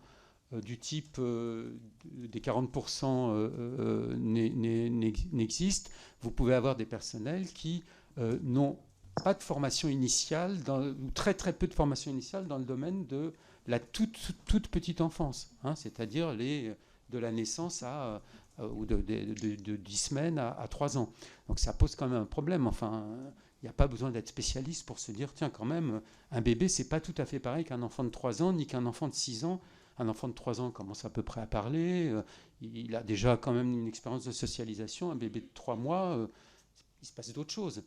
du type des 40% n'existe, vous pouvez avoir des personnels qui n'ont pas de formation initiale, ou très très peu de formation initiale dans le domaine de la toute petite enfance, hein, c'est-à-dire de la naissance ou de 10 semaines à 3 ans. Donc ça pose quand même un problème. Enfin, il n'y a pas besoin d'être spécialiste pour se dire, tiens, quand même, un bébé, c'est pas tout à fait pareil qu'un enfant de 3 ans, ni qu'un enfant de 6 ans. Un enfant de 3 ans commence à peu près à parler, il a déjà quand même une expérience de socialisation. Un bébé de 3 mois, il se passe d'autres choses.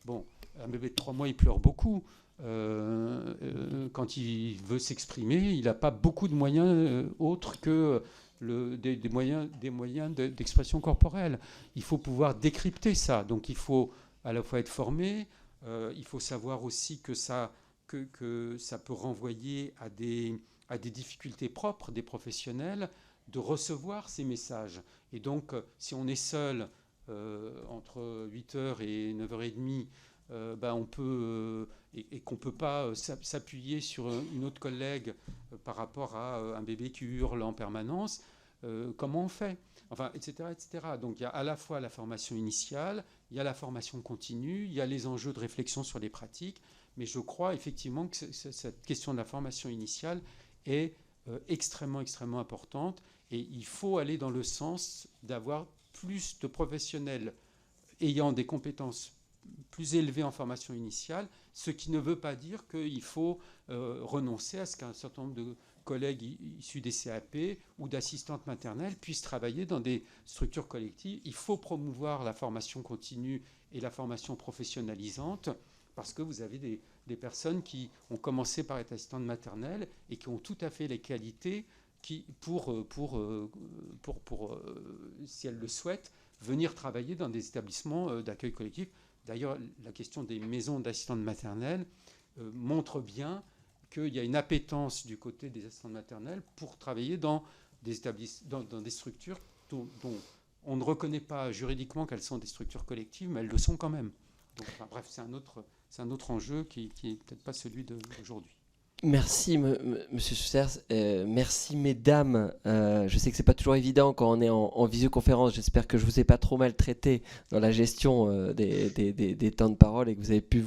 Bon, un bébé de 3 mois, il pleure beaucoup. Quand il veut s'exprimer, il n'a pas beaucoup de moyens autres que des moyens d'expression corporelle. Il faut pouvoir décrypter ça. Donc il faut à la fois être formé, il faut savoir aussi que ça peut renvoyer à des difficultés propres des professionnels de recevoir ces messages. Et donc, si on est seul entre 8h et 9h30, on peut, et qu'on ne peut pas s'appuyer sur une autre collègue par rapport à un bébé qui hurle en permanence, comment on fait ? Enfin, etc., etc. Donc, il y a à la fois la formation initiale, il y a la formation continue, il y a les enjeux de réflexion sur les pratiques, mais je crois effectivement que cette question de la formation initiale est extrêmement, extrêmement importante, et il faut aller dans le sens d'avoir plus de professionnels ayant des compétences plus élevées en formation initiale, ce qui ne veut pas dire qu'il faut renoncer à ce qu'un certain nombre de collègues issus des CAP ou d'assistantes maternelles puissent travailler dans des structures collectives. Il faut promouvoir la formation continue et la formation professionnalisante, parce que vous avez des personnes qui ont commencé par être assistantes maternelles et qui ont tout à fait les qualités pour si elles le souhaitent, venir travailler dans des établissements d'accueil collectif. D'ailleurs, la question des maisons d'assistantes maternelles montre bien qu'il y a une appétence du côté des assistantes maternelles pour travailler dans des structures dont on ne reconnaît pas juridiquement qu'elles sont des structures collectives, mais elles le sont quand même. Donc, enfin, bref, c'est un autre enjeu qui n'est peut-être pas celui d'aujourd'hui.
Merci, Monsieur Soussers. Merci, mesdames. Je sais que c'est pas toujours évident quand on est en visioconférence. J'espère que je vous ai pas trop maltraité dans la gestion des temps de parole et que vous avez pu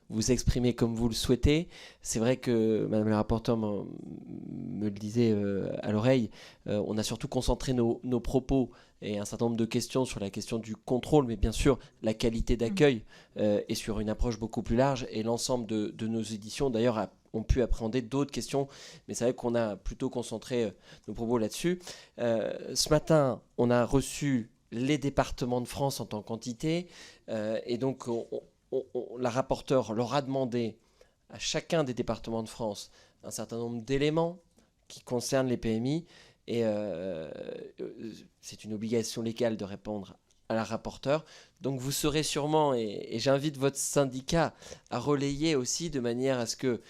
vous exprimer comme vous le souhaitez. C'est vrai que Madame la rapporteure me le disait à l'oreille. On a surtout concentré nos propos et un certain nombre de questions sur la question du contrôle, mais bien sûr la qualité d'accueil et sur une approche beaucoup plus large. Et l'ensemble de nos éditions, d'ailleurs, ont pu appréhender d'autres questions, mais c'est vrai qu'on a plutôt concentré nos propos là-dessus. Ce matin, on a reçu les départements de France en tant qu'entité, et donc la rapporteure leur a demandé à chacun des départements de France un certain nombre d'éléments qui concernent les PMI, et c'est une obligation légale de répondre à la rapporteure. Donc vous serez sûrement, et j'invite votre syndicat à relayer aussi de manière à ce que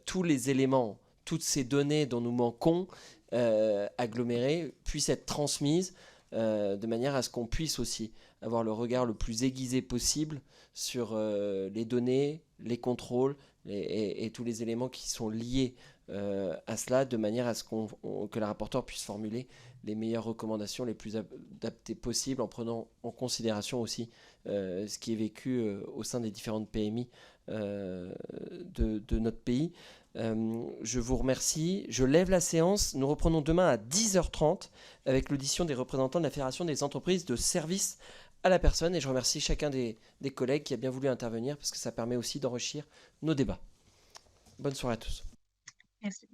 tous les éléments, toutes ces données dont nous manquons agglomérées puissent être transmises de manière à ce qu'on puisse aussi avoir le regard le plus aiguisé possible sur les données, les contrôles et tous les éléments qui sont liés à cela, de manière à ce que la rapporteure puisse formuler les meilleures recommandations les plus adaptées possibles, en prenant en considération aussi ce qui est vécu au sein des différentes PMI de notre pays. Je vous remercie. Je lève la séance. Nous reprenons demain à 10h30 avec l'audition des représentants de la Fédération des entreprises de services à la personne. Et je remercie chacun des collègues qui a bien voulu intervenir, parce que ça permet aussi d'enrichir nos débats. Bonne soirée à tous.
Merci.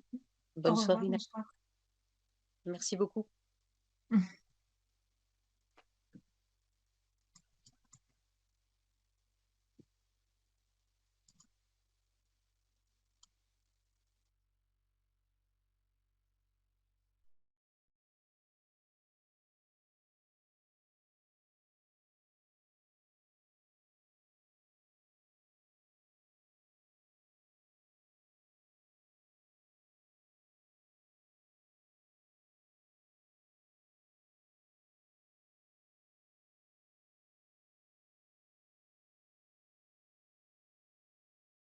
Bonne soirée.
Bonsoir.
Merci beaucoup.